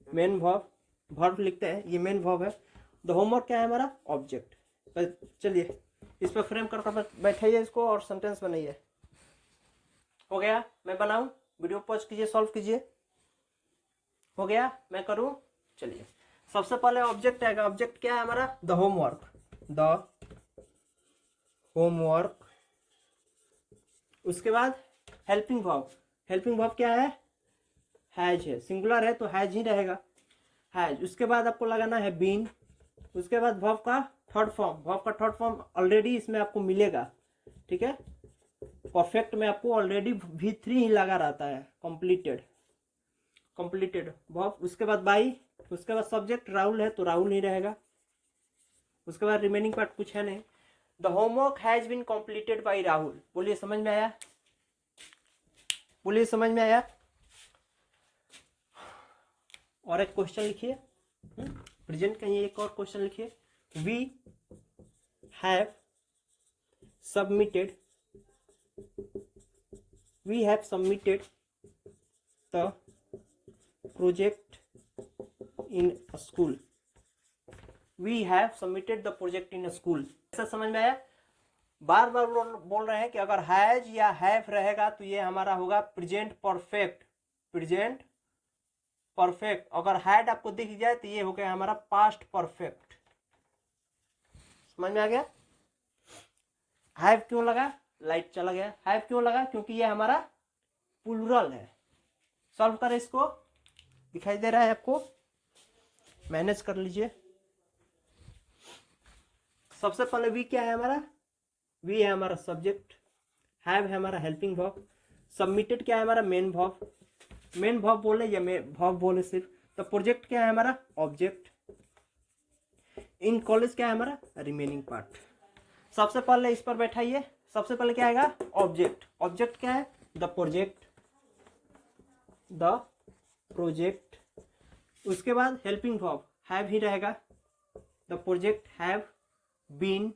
Speaker 1: Main verb. वर्ब लिखते हैं, ये मेन वर्ब है। द होमवर्क क्या है हमारा? ऑब्जेक्ट। चलिए इस पर फ्रेम कर बैठाइए इसको और सेंटेंस बनाइए। हो गया? मैं बनाऊं? वीडियो पॉज कीजिए, सॉल्व कीजिए। हो गया? मैं करूं? चलिए सबसे पहले ऑब्जेक्ट आएगा। ऑब्जेक्ट क्या है हमारा? The homework. The homework. उसके बाद हेल्पिंग वर्ब। हेल्पिंग वर्ब क्या है? हैज है। सिंगुलर है तो हैज ही रहेगा, हैज। उसके बाद आपको लगाना है बीन। उसके बाद वर्ब का थर्ड फॉर्म। वर्ब का थर्ड फॉर्म ऑलरेडी इसमें आपको मिलेगा, ठीक है? परफेक्ट में आपको ऑलरेडी V3 ही लगा रहता है, कंप्लीटेड। Completed verb. उसके बाद बाई। उसके बाद सब्जेक्ट राहुल है तो राहुल ही रहेगा। उसके बाद रिमेनिंग पार्ट कुछ है नहीं। The homework has been completed by Rahul. बोलिए समझ में आया? बोलिए समझ में आया? और एक क्वेश्चन लिखिए, प्रेजेंट का ही एक और क्वेश्चन लिखिए। We have submitted the project in school. We have submitted the project in school. ऐसा समझ में आया? बार बार बोल रहे हैं कि अगर हैज या हैव रहेगा तो ये हमारा होगा प्रेजेंट परफेक्ट। Present perfect. अगर हैड आपको दिख जाए तो ये हो गया हमारा पास्ट परफेक्ट। समझ में आ गया? हैव क्यों लगा? लाइट चला गया। हैव क्यों लगा? क्योंकि ये हमारा प्लूरल है। सॉल्व करें इसको। दिखाई दे रहा है आपको? मैनेज कर लीजिए। सबसे पहले वी क्या है हमारा? वी है हमारा सब्जेक्ट। हैव है हमारा हेल्पिंग वर्ब। सबमिटेड क्या है हमारा? Main verb. मेन वर्ब बोले या वर्ब बोले सिर्फ। तो प्रोजेक्ट क्या है हमारा? ऑब्जेक्ट। इन कॉलेज क्या है हमारा? Remaining part. सबसे पहले इस पर बैठाइए। सबसे पहले क्या आएगा? ऑब्जेक्ट। ऑब्जेक्ट क्या है? The project. The project. उसके बाद हेल्पिंग वर्ब हैव ही रहेगा। The project have been.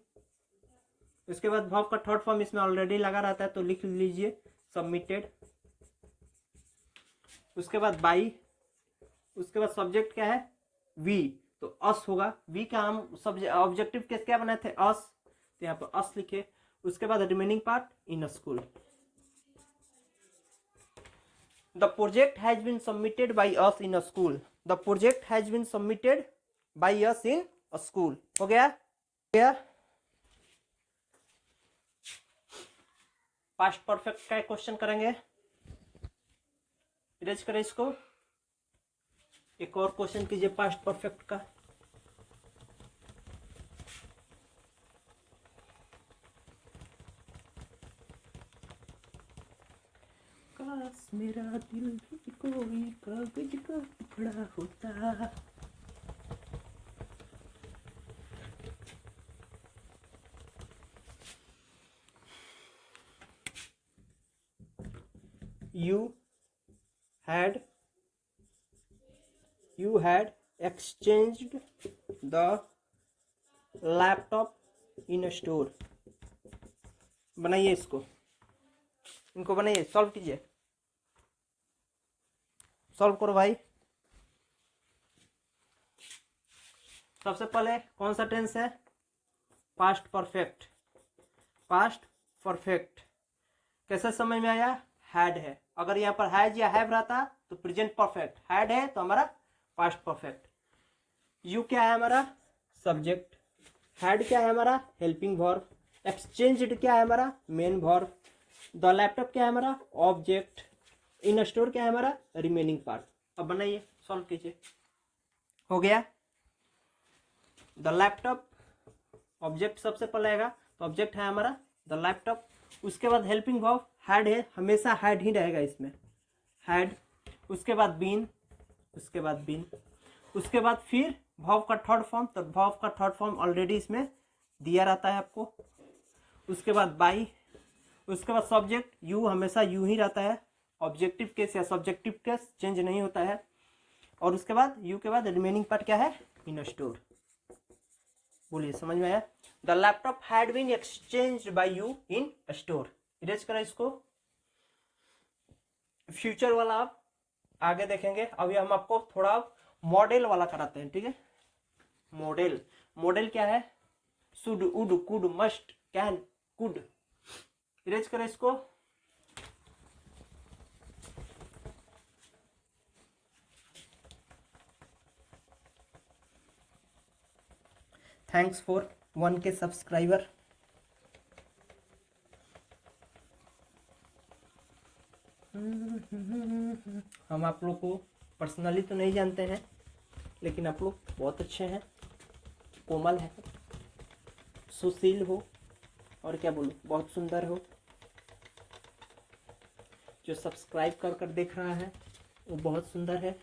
Speaker 1: उसके बाद वर्ब का थर्ड फॉर्म इसमें ऑलरेडी लगा रहता है तो लिख लीजिए सबमिटेड। उसके बाद बाई। उसके बाद सब्जेक्ट क्या है? वी, तो अस होगा। वी का हम ऑब्जेक्टिव केस क्या बनाए थे? अस, तो यहाँ पर अस लिखे। उसके बाद remaining part in school. The project has been submitted by us in school. The project has been submitted by us in school. हो गया? पास्ट परफेक्ट का क्वेश्चन करेंगे। इरेज करें इसको। एक और क्वेश्चन कीजिए पास्ट परफेक्ट का। काश मेरा दिल भी कोई कागज का टुकड़ा होता। You had exchanged the laptop in a store। बनाइए इसको, इनको बनाइए, सॉल्व कीजिए। सॉल्व करो भाई। सबसे पहले कौन सा टेंस है? Past perfect. पास्ट परफेक्ट कैसे समझ में आया? हैड है, अगर यहाँ पर हैज या हैव रहता तो प्रेजेंट परफेक्ट, हैड है तो हमारा पास्ट परफेक्ट। यू क्या है हमारा? सब्जेक्ट। हैड क्या है हमारा? Helping verb. एक्सचेंज्ड क्या है हमारा? Main verb. द लैपटॉप क्या है हमारा? ऑब्जेक्ट। इन स्टोर क्या है हमारा? Remaining part. अब बनाइए, सॉल्व कीजिए। हो गया। द लैपटॉप ऑब्जेक्ट सबसे पहले आएगा, तो ऑब्जेक्ट है हमारा द लैपटॉप। उसके बाद हेल्पिंग वर्ब हैड है, हमेशा हैड ही रहेगा इसमें, हैड। उसके बाद बीन, उसके बाद बीन, उसके बाद फिर वर्ब का थर्ड फॉर्म, तो वर्ब का थर्ड फॉर्म ऑलरेडी इसमें दिया रहता है आपको। उसके बाद बाई, उसके बाद सब्जेक्ट, यू हमेशा यू ही रहता है, ऑब्जेक्टिव केस या सब्जेक्टिव केस चेंज नहीं होता है। और उसके बाद यू के बाद रिमेनिंग पार्ट क्या है? In store. बोलिए, समझ में आया? The laptop had been exchanged by you in store. Erase करें इसको। फ्यूचर वाला आप आगे देखेंगे, अभी हम आपको थोड़ा मॉडल वाला कराते हैं, ठीक है? मॉडल, मॉडल क्या है? Should, would, could, must, can, could. Erase करें इसको। Thanks for 1K subscriber. हम आप लोग को पर्सनली तो नहीं जानते हैं, लेकिन आप लोग बहुत अच्छे हैं, कोमल है, सुशील हो, और क्या बोलूँ, बहुत सुंदर हो। जो सब्सक्राइब कर कर देख रहा है वो बहुत सुंदर है,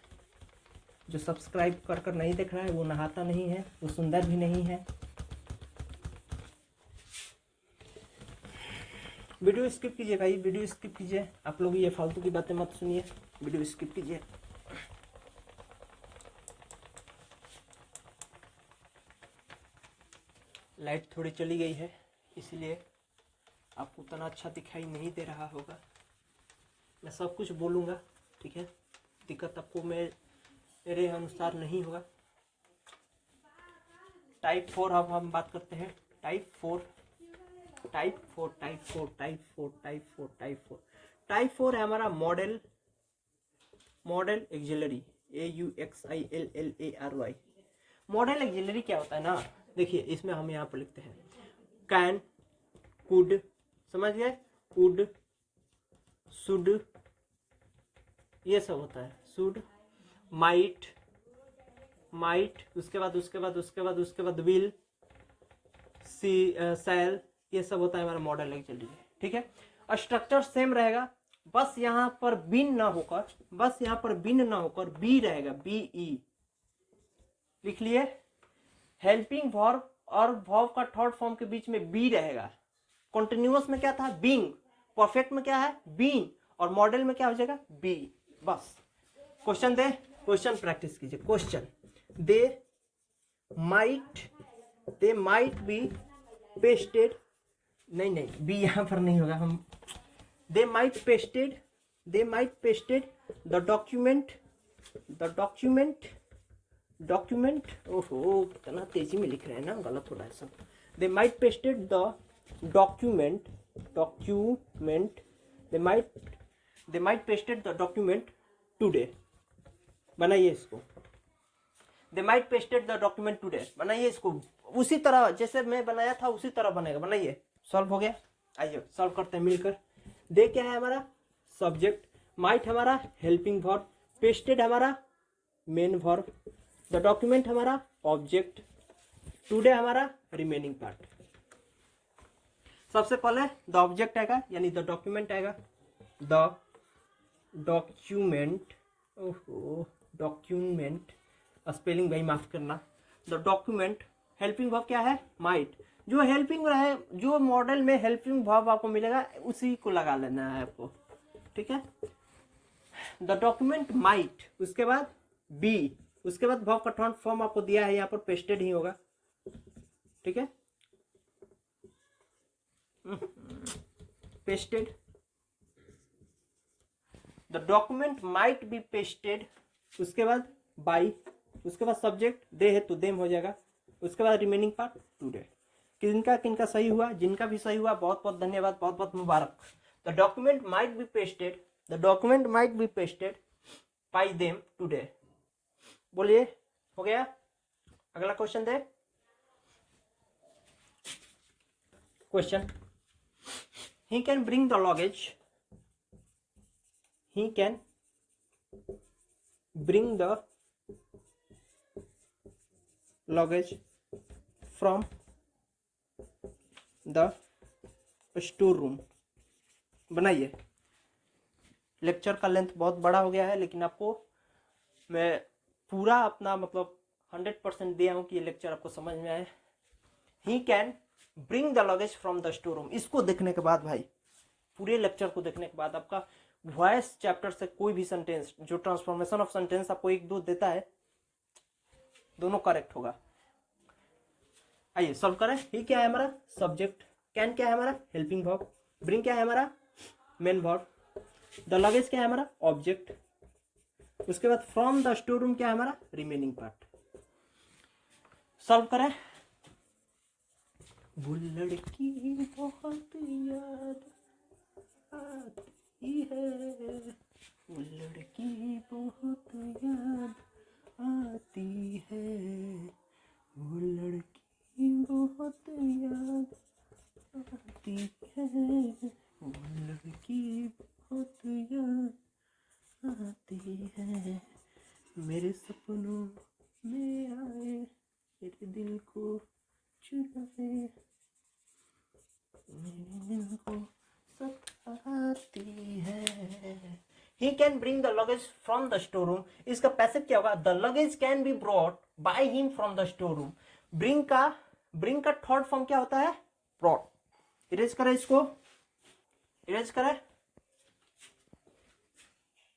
Speaker 1: जो सब्सक्राइब कर कर नहीं देख रहा है वो नहाता नहीं है, वो सुंदर भी नहीं है। वीडियो स्किप कीजिए भाई, वीडियो स्किप कीजिए। आप लोग ये फालतू की बातें मत सुनिए, वीडियो स्किप कीजिए। लाइट थोड़ी चली गई है, इसलिए आपको उतना अच्छा दिखाई नहीं दे रहा होगा। मैं सब कुछ बोलूँगा, ठीक है? दिक्कत आपको मेरे अनुसार नहीं होगा। टाइप 4 अब हम बात करते हैं। Type 4, type 4, type 4, type 4, type 4, type 4। Type 4 है हमारा model, model axillary, AUXILLARY। Model axillary क्या होता है ना, देखिए इसमें हम यहाँ पर लिखते हैं कैन, कुड, समझ गए? कुड, शुड, ये सब होता है। शुड, माइट, माइट, उसके बाद विल, सी, सेल, ये सब होता है हमारा मॉडल एक्सिलरी, ठीक है? स्ट्रक्चर सेम रहेगा, बस यहाँ पर बिन ना होकर, बस यहाँ पर बिन ना होकर बी रहेगा, BE लिख लिए। हेल्पिंग वर्ब और वर्ब का थर्ड फॉर्म के बीच में बी रहेगा। कॉन्टिन्यूअस में क्या था? बीइंग। परफेक्ट में क्या है? बीइंग। और मॉडल में क्या हो जाएगा? बी। बस क्वेश्चन दे, क्वेश्चन प्रैक्टिस कीजिए। Question, they might be pasted, नहीं बी यहाँ पर नहीं होगा, हम they might pasted the document, ओहो कितना तेजी में लिख रहे हैं ना, गलत हो रहा है सब। They might pasted the document, they might pasted the document today. बनाइए इसको। They might pasted the document today, बनाइए इसको उसी तरह जैसे मैं बनाया था, उसी तरह बनेगा। बनाइए। सॉल्व हो गया? आइए सॉल्व करते हैं मिलकर। दे क्या है हमारा? सब्जेक्ट। माइट हमारा हेल्पिंग वर्ब। पेस्टेड हमारा मेन वर्ब। द डॉक्यूमेंट हमारा ऑब्जेक्ट। टुडे हमारा रिमेनिंग पार्ट। सबसे पहले द ऑब्जेक्ट आएगा, यानी द डॉक्यूमेंट आएगा। द डॉक्यूमेंट, ओहो डॉक्यूमेंट, स्पेलिंग भाई माफ करना। द डॉक्यूमेंट, हेल्पिंग वर्ब क्या है? माइट। जो हेल्पिंग रहे, जो मॉडल में हेल्पिंग वर्ब आपको मिलेगा उसी को लगा लेना है आपको, ठीक है? द डॉक्यूमेंट माइट, उसके बाद बी, उसके बाद वर्ब का थर्ड फॉर्म आपको दिया है, यहाँ पर पेस्टेड ही होगा, ठीक है? Pasted, the document might be pasted, उसके बाद बाई, उसके बाद सब्जेक्ट दे है तो देम हो जाएगा, उसके बाद रिमेनिंग पार्ट टुडे। किनका किनका सही हुआ, जिनका भी सही हुआ बहुत बहुत धन्यवाद, बहुत बहुत मुबारक। The document might be pasted, the document might be pasted by them today. बोलिए हो गया। अगला क्वेश्चन दे। Question, he can bring the luggage, he can bring the luggage from the store room. बनाइए। लेक्चर का लेंथ बहुत बड़ा हो गया है, लेकिन आपको मैं पूरा अपना मतलब 100% दिया हूँ कि ये लेक्चर आपको समझ में आए। He can bring the luggage from the store room. इसको देखने के बाद भाई, पूरे लेक्चर को देखने के बाद आपका वॉइस चैप्टर से कोई भी सेंटेंस जो ट्रांसफॉर्मेशन ऑफ सेंटेंस आपको 1-2 देता है, दोनों करेक्ट होगा। आइए सॉल्व करें। ही क्या है हमारा सब्जेक्ट, कैन क्या है हमारा हेल्पिंग वर्ब, ब्रिंग क्या है हमारा मेन वर्ब, द लगेज क्या है हमारा ऑब्जेक्ट, उसके बाद फ्रॉम द स्टोर रूम क्या है हमारा रिमेनिंग पार्ट। सॉल्व करें। वो लड़की बहुत याद आती है, वो लड़की बहुत याद आती है, वो लड़की बहुत याद आती है, वो लड़की बहुत याद आती है, मेरे सपनों में आए, मेरे दिल को चुराए, मेरे दिल को सताती है। He can bring the luggage from the storeroom। इसका पैसिव क्या होगा, the luggage can be brought by him from the storeroom। bring का थर्ड फॉर्म क्या होता है brought। इरेज करें, इसको इरेज करें,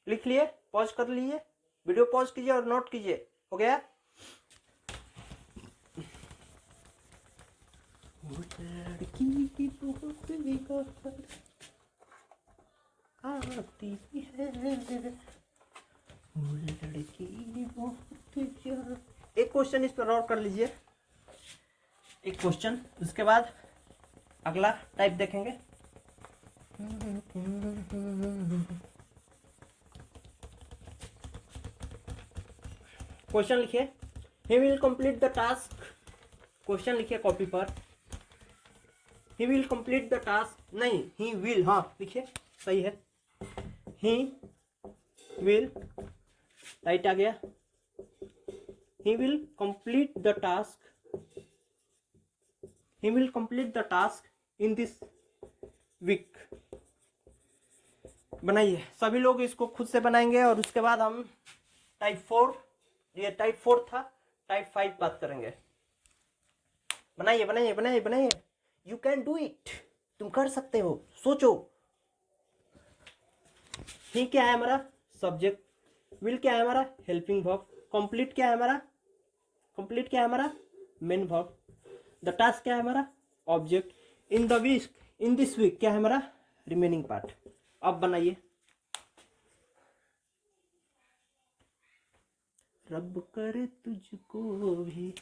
Speaker 1: लिख लिए, पॉज कर लीजिए, वीडियो पॉज कीजिए और नोट कीजिए। हो गया। वो लड़की की बहुत बेकार आती है, वो लड़की बहुत याद। एक क्वेश्चन इस पर और कर लीजिए, एक क्वेश्चन, उसके बाद अगला टाइप देखेंगे। क्वेश्चन लिखिए, he will complete the task. Question लिखिए कॉपी पर, he will complete the task, नहीं ही विल, हाँ लिखिए सही है, ही विल, राइट आ गया, he will complete the task in this week। बनाइए, सभी लोग इसको खुद से बनाएंगे और उसके बाद हम टाइप 4, ये टाइप 4 था, टाइप 5 बात करेंगे। बनाइए बनाइए बनाइए बनाइए, यू कैन डू इट, तुम कर सकते हो, सोचो। ही क्या है हमारा सब्जेक्ट, विल क्या है हमारा हेल्पिंग वर्ब, कंप्लीट क्या है हमारा मेन वर्ब, द टास्क क्या है हमारा ऑब्जेक्ट, इन दिस वीक क्या है हमारा रिमेनिंग पार्ट। अब बनाइए। रब करे तुझको भी,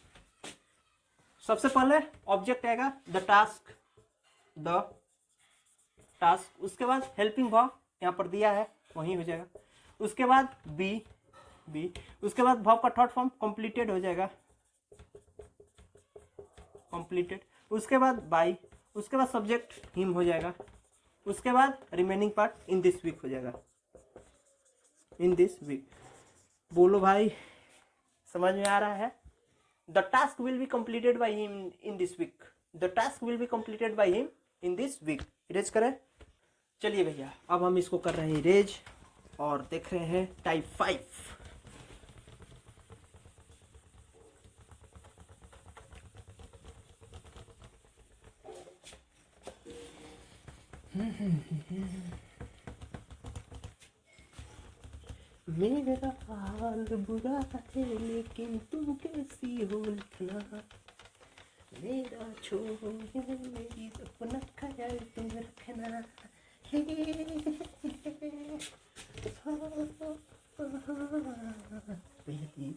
Speaker 1: सबसे पहले ऑब्जेक्ट आएगा द टास्क, उसके बाद हेल्पिंग वर्ब यहाँ पर दिया है वही हो जाएगा, उसके बाद बी, उसके बाद वर्ब का थर्ड फॉर्म कंप्लीटेड हो जाएगा, कंप्लीटेड, उसके बाद बाई, उसके बाद सब्जेक्ट हिम हो जाएगा, उसके बाद remaining part in this week हो जाएगा, इन दिस वीक। बोलो भाई समझ में आ रहा है। The task will be completed by him in this week, the task will be completed by him in this week. Erase करें। चलिए भैया अब हम इसको कर रहे हैं इरेज और देख रहे हैं टाइप 5। मेरा हाल बुरा है लेकिन तुम कैसी हो लिखना, मेरा छोड़ो मेरी अपना ख्याल तुम रखना।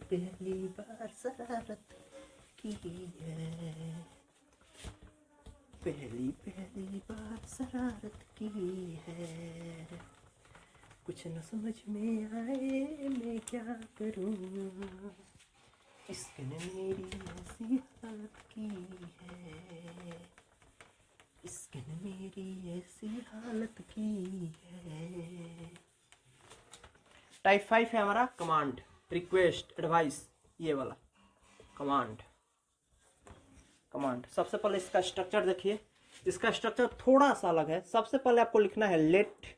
Speaker 1: पहली बार शरारत की है, कुछ न समझ में आए मैं क्या करूँ, इसने मेरी ऐसी हालत की है, इसने मेरी ऐसी हालत की है। टाइप 5 है हमारा कमांड, रिक्वेस्ट, एडवाइस, ये वाला कमांड। कमांड सबसे पहले इसका स्ट्रक्चर देखिए, इसका स्ट्रक्चर थोड़ा सा अलग है। सबसे पहले आपको लिखना है लेट,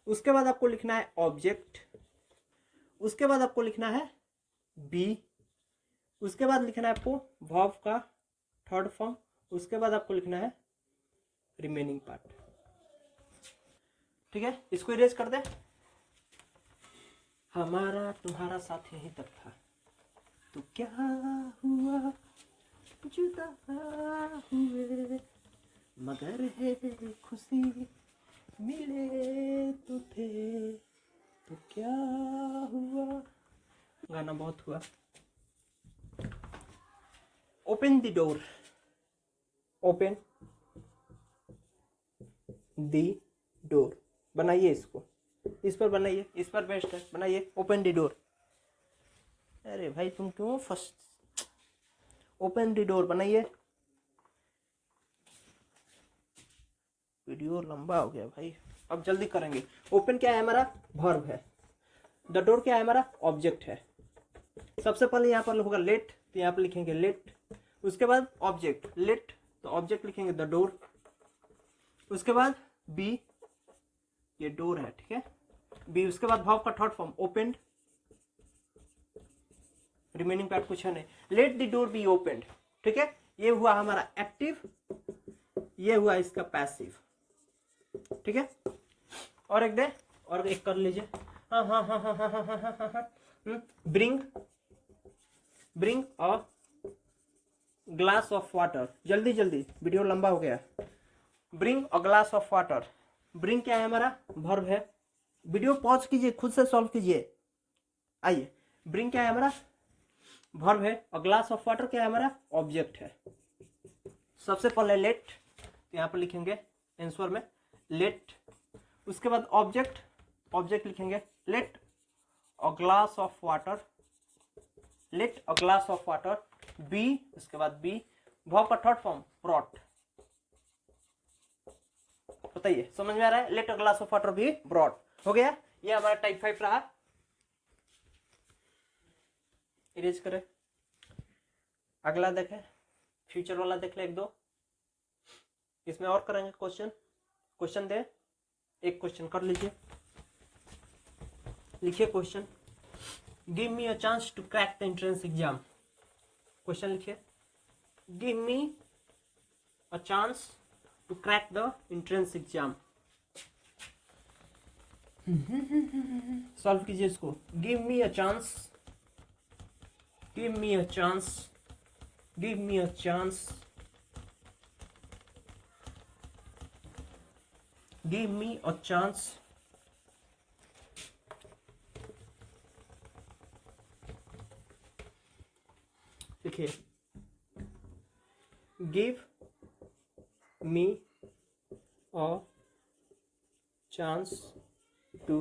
Speaker 1: उसके बाद आपको लिखना है ऑब्जेक्ट, उसके बाद आपको लिखना है बी, उसके बाद लिखना है आपको वर्ब का थर्ड फॉर्म, उसके बाद आपको लिखना है रिमेनिंग पार्ट। ठीक है, इसको इरेज कर दे। हमारा तुम्हारा साथ यहीं तक था, तो क्या हुआ जुदा हुए, मगर है खुशी मिले तो थे, तो क्या हुआ। गाना बहुत हुआ। Open the door, open the door, बनाइए इसको, इस पर बनाइए, इस पर बेस्ट है, बनाइए ओपन द डोर। अरे भाई तुम क्यों फर्स्ट, ओपन द डोर बनाइए। वीडियो लंबा हो गया भाई, अब जल्दी करेंगे। ओपन क्या है हमारा, वर्ब है। द डोर क्या है हमारा, ऑब्जेक्ट है। सबसे पहले यहाँ पर होगा लेट, तो यहाँ पर लिखेंगे लेट, उसके बाद ऑब्जेक्ट लेट, तो ऑब्जेक्ट लिखेंगे द डोर, उसके बाद बी, ये डोर है, ठीक है, बी, उसके बाद वर्ब का third form opened, remaining part कुछ है नहीं, let the door be opened. ठीक है, ये हुआ हमारा एक्टिव, ये हुआ इसका पैसिव। ठीक है, और एक दे, और एक कर लीजिए। हाँ हाँ हाँ हाँ हाँ हाँ हाँ हाँ हाँ, bring, bring a glass of water, जल्दी जल्दी वीडियो लंबा हो गया। Bring a glass of water, bring क्या है हमारा, वर्ब है। वीडियो पॉज कीजिए, खुद से सॉल्व कीजिए। आइए, ब्रिंग क्या है हमारा, वर्ब है, और ग्लास ऑफ वाटर क्या है हमारा, ऑब्जेक्ट है। सबसे पहले लेट, यहाँ पर लिखेंगे आंसर में लेट, उसके बाद ऑब्जेक्ट, ऑब्जेक्ट लिखेंगे let a glass of water, let a glass of water, B, उसके बाद बी, वर्ब का थर्ड फॉर्म ब्रॉट। बताइए समझ में आ रहा है, let a glass of water भी ब्रॉट हो गया। ये हमारा टाइप 5 रहा, इरेज करें। अगला देखें, फ्यूचर वाला देख ले, एक दो, इसमें और करेंगे क्वेश्चन, क्वेश्चन दे, एक क्वेश्चन कर लीजिए, लिखिए question, give me a chance to crack the entrance exam. Question लिखिए, give me a chance to crack the entrance exam. Solve कीजिए इसको, give me a chance, give me a chance, give me a chance, give me a chance, देखिए, give me a chance to,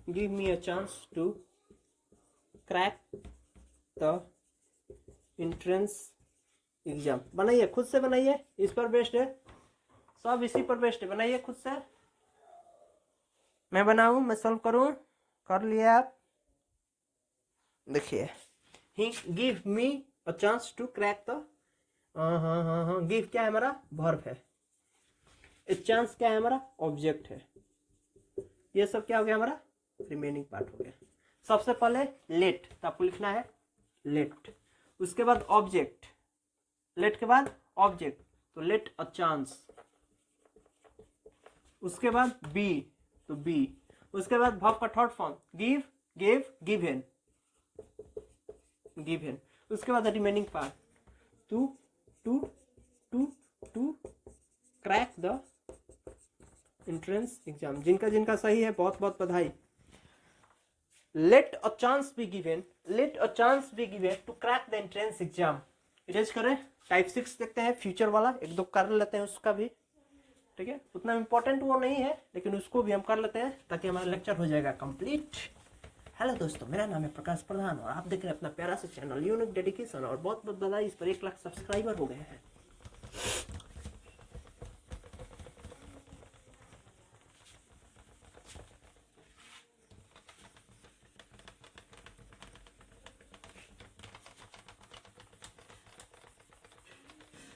Speaker 1: give me a chance to crack the entrance exam. बनाइए, खुद से बनाइए, इस पर बेस्ड है, सब इसी पर बेस्ड है, बनाइए खुद से। मैं बनाऊं, मैं सॉल्व करूं, कर लिया आप। देखिए, he give me a chance to crack the, हाँ, गिव क्या है हमारा, वर्ब है, ए चांस क्या है हमारा, ऑब्जेक्ट है, ये सब क्या हो गया हमारा, रिमेनिंग पार्ट हो गया। सबसे पहले लेट, तो आपको लिखना है लेट, उसके बाद ऑब्जेक्ट, लेट के बाद ऑब्जेक्ट, तो लेट अ चांस, उसके बाद बी, तो बी, उसके बाद वर्ब का third form give, give, given, given, उसके बाद remaining part to, to to to crack the entrance exam. जिनका जिनका सही है बहुत बहुत बधाई। Let a chance be given, let a chance be given to crack the entrance exam. Erase करें, टाइप 6 देखते हैं, फ्यूचर वाला एक दो कर लेते हैं उसका भी। ठीक है, उतना इम्पोर्टेंट वो नहीं है, लेकिन उसको भी हम कर लेते हैं ताकि हमारा लेक्चर हो जाएगा कंप्लीट। हेलो दोस्तों, मेरा नाम है प्रकाश प्रधान और आप देख रहे हैं अपना प्यारा सा चैनल यूनिक डेडिकेशन। और बहुत बहुत बधाई, इस पर 1 लाख सब्सक्राइबर हो गए हैं।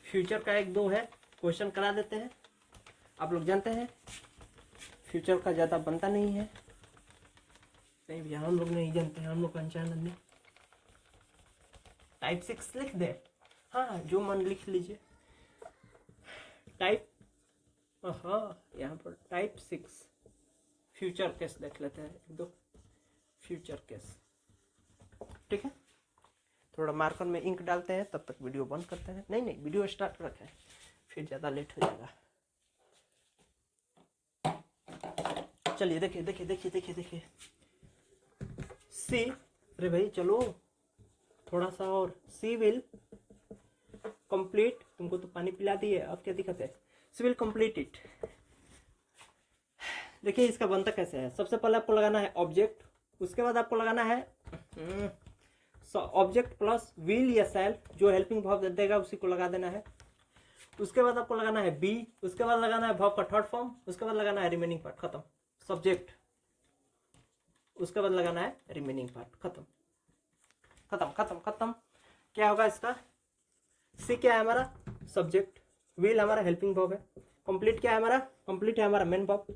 Speaker 1: फ्यूचर का 1-2 है, क्वेश्चन करा देते हैं। आप लोग जानते हैं फ्यूचर का ज़्यादा बनता नहीं है, नहीं भैया हम लोग नहीं जानते हैं, हम लोग का चैनल में टाइप 6 लिख दे। हाँ, जो मन लिख लीजिए। टाइप, हाँ यहाँ पर टाइप 6 फ्यूचर केस देख लेते हैं, 1-2 फ्यूचर केस। ठीक है, थोड़ा मार्कर में इंक डालते हैं, तब तक वीडियो बंद करते हैं। नहीं वीडियो स्टार्ट रखें, फिर ज़्यादा लेट हो जाएगा। चलिए देखिए सी, अरे भाई चलो थोड़ा सा और। सी विल कंप्लीट, तुमको तो पानी पिला दिए, अब क्या दिक्कत है। सी विल कंप्लीट इट। देखिए इसका बनता कैसे है। सबसे पहले आपको लगाना है ऑब्जेक्ट, उसके बाद आपको लगाना है ऑब्जेक्ट प्लस विल या सेल, जो हेल्पिंग वर्ब देगा उसी को लगा देना है। उसके बाद आपको लगाना है बी, उसके बाद लगाना है वर्ब का थर्ड फॉर्म, उसके बाद लगाना है रिमेनिंग पार्ट, खत्म। सब्जेक्ट, उसके बाद लगाना है रिमेनिंग पार्ट, खत्म खत्म खत्म खत्म। क्या होगा इसका। सी क्या है हमारा सब्जेक्ट, विल हमारा हेल्पिंग वर्ब है, कंप्लीट क्या है हमारा, कंप्लीट है हमारा मेन वर्ब,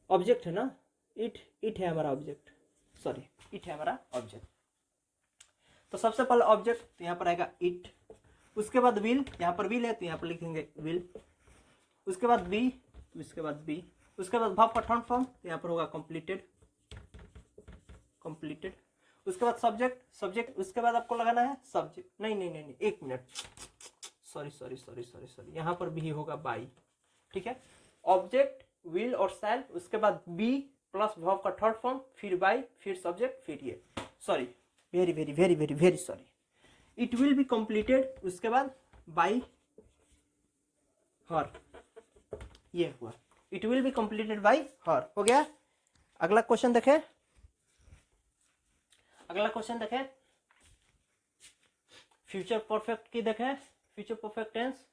Speaker 1: ऑब्जेक्ट है ना, इट है हमारा ऑब्जेक्ट, सॉरी इट है हमारा ऑब्जेक्ट। तो सबसे पहले ऑब्जेक्ट, तो यहाँ पर आएगा इट। उसके बाद विल, यहाँ पर विल है तो यहाँ पर लिखेंगे विल। उसके बाद बी, उसके बाद बी। उसके बाद वर्ब का थर्ड फॉर्म, तो यहाँ पर होगा कंप्लीटेड। उसके बाद सब्जेक्ट, उसके बाद आपको लगाना है सब्जेक्ट। नहीं 1 मिनट, सॉरी, यहाँ पर भी होगा बाई। ठीक है, ऑब्जेक्ट, विल और सेल, उसके बाद बी प्लस वर्ब का थर्ड फॉर्म, फिर बाई, फिर सब्जेक्ट, फिर ये। Sorry, very sorry. It will be completed, उसके बाद बाई हर, ये हुआ। It will be completed by her, हो गया। अगला क्वेश्चन देखें, फ्यूचर परफेक्ट की देखें। फ्यूचर परफेक्ट टेंस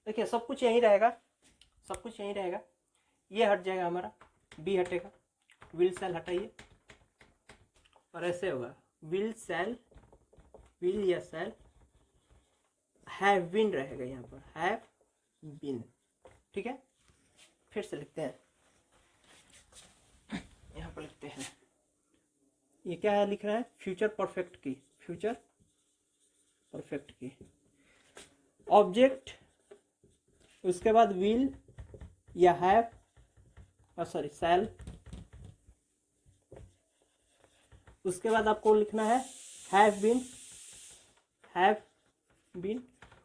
Speaker 1: देखिए, सब कुछ यही रहेगा, ये हट जाएगा हमारा, बी हटेगा, विल सेल हटाइए और ऐसे होगा विल या सेल, हैव बीन रहेगा यहाँ पर, हैव बीन। ठीक है, फिर से लिखते हैं, यहाँ पर लिखते हैं, ये क्या है लिख रहा है, फ्यूचर परफेक्ट की ऑब्जेक्ट, उसके बाद विल या हैव, सॉरी सेल। उसके बाद आपको लिखना है हैव बीन।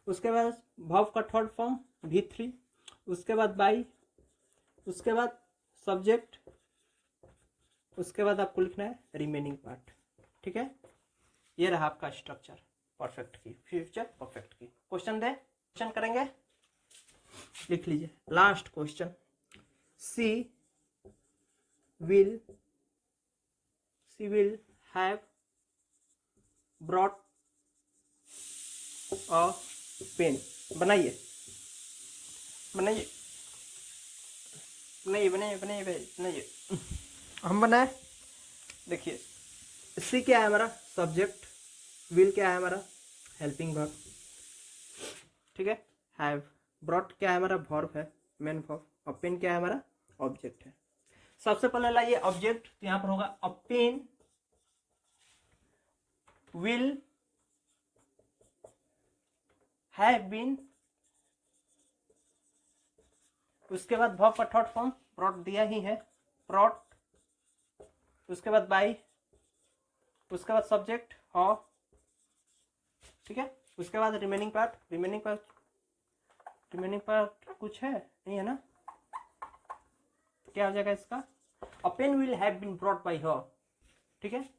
Speaker 1: उसके बाद वर्ब का थर्ड फॉर्म V3, उसके बाद बाई, उसके बाद सब्जेक्ट, उसके बाद आपको लिखना है रिमेनिंग पार्ट। ठीक है, ये रहा आपका स्ट्रक्चर परफेक्ट की, फ्यूचर परफेक्ट की। क्वेश्चन करेंगे, लिख लीजिए last question. She will have brought a pen. बनाइए, हम बनाए। देखिए सी क्या है हमारा सब्जेक्ट, विल क्या है हमारा हेल्पिंग वर्ब, ठीक है, हैव, ब्रॉट क्या है हमारा वर्ब है, मेन वर्ब, और पेन क्या है हमारा ऑब्जेक्ट है। सबसे पहले लाइए ऑब्जेक्ट, तो यहां पर होगा अ पेन विल हैव बीन, उसके बाद वर्ब का थर्ड फॉर्म ब्रॉट दिया ही है, ब्रॉट, उसके बाद बाई, उसके बाद सब्जेक्ट हो, ठीक है, उसके बाद रिमेनिंग पार्ट कुछ है नहीं है ना, क्या हो जाएगा इसका, a pen will have been brought by her. ठीक है,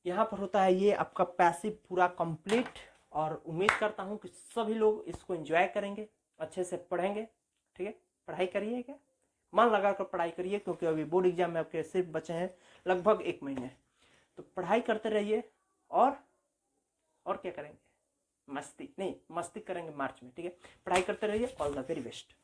Speaker 1: यहाँ पर होता है ये आपका पैसिव पूरा कंप्लीट, और उम्मीद करता हूँ कि सभी लोग इसको एंजॉय करेंगे, अच्छे से पढ़ेंगे। ठीक है, पढ़ाई करिए क्या, मन लगा कर पढ़ाई करिए, क्योंकि अभी बोर्ड एग्जाम में आपके सिर्फ बचे हैं लगभग 1 महीने। तो पढ़ाई करते रहिए। और क्या करेंगे, मस्ती नहीं, मस्ती करेंगे मार्च में, ठीक है। पढ़ाई करते रहिए। All the very best.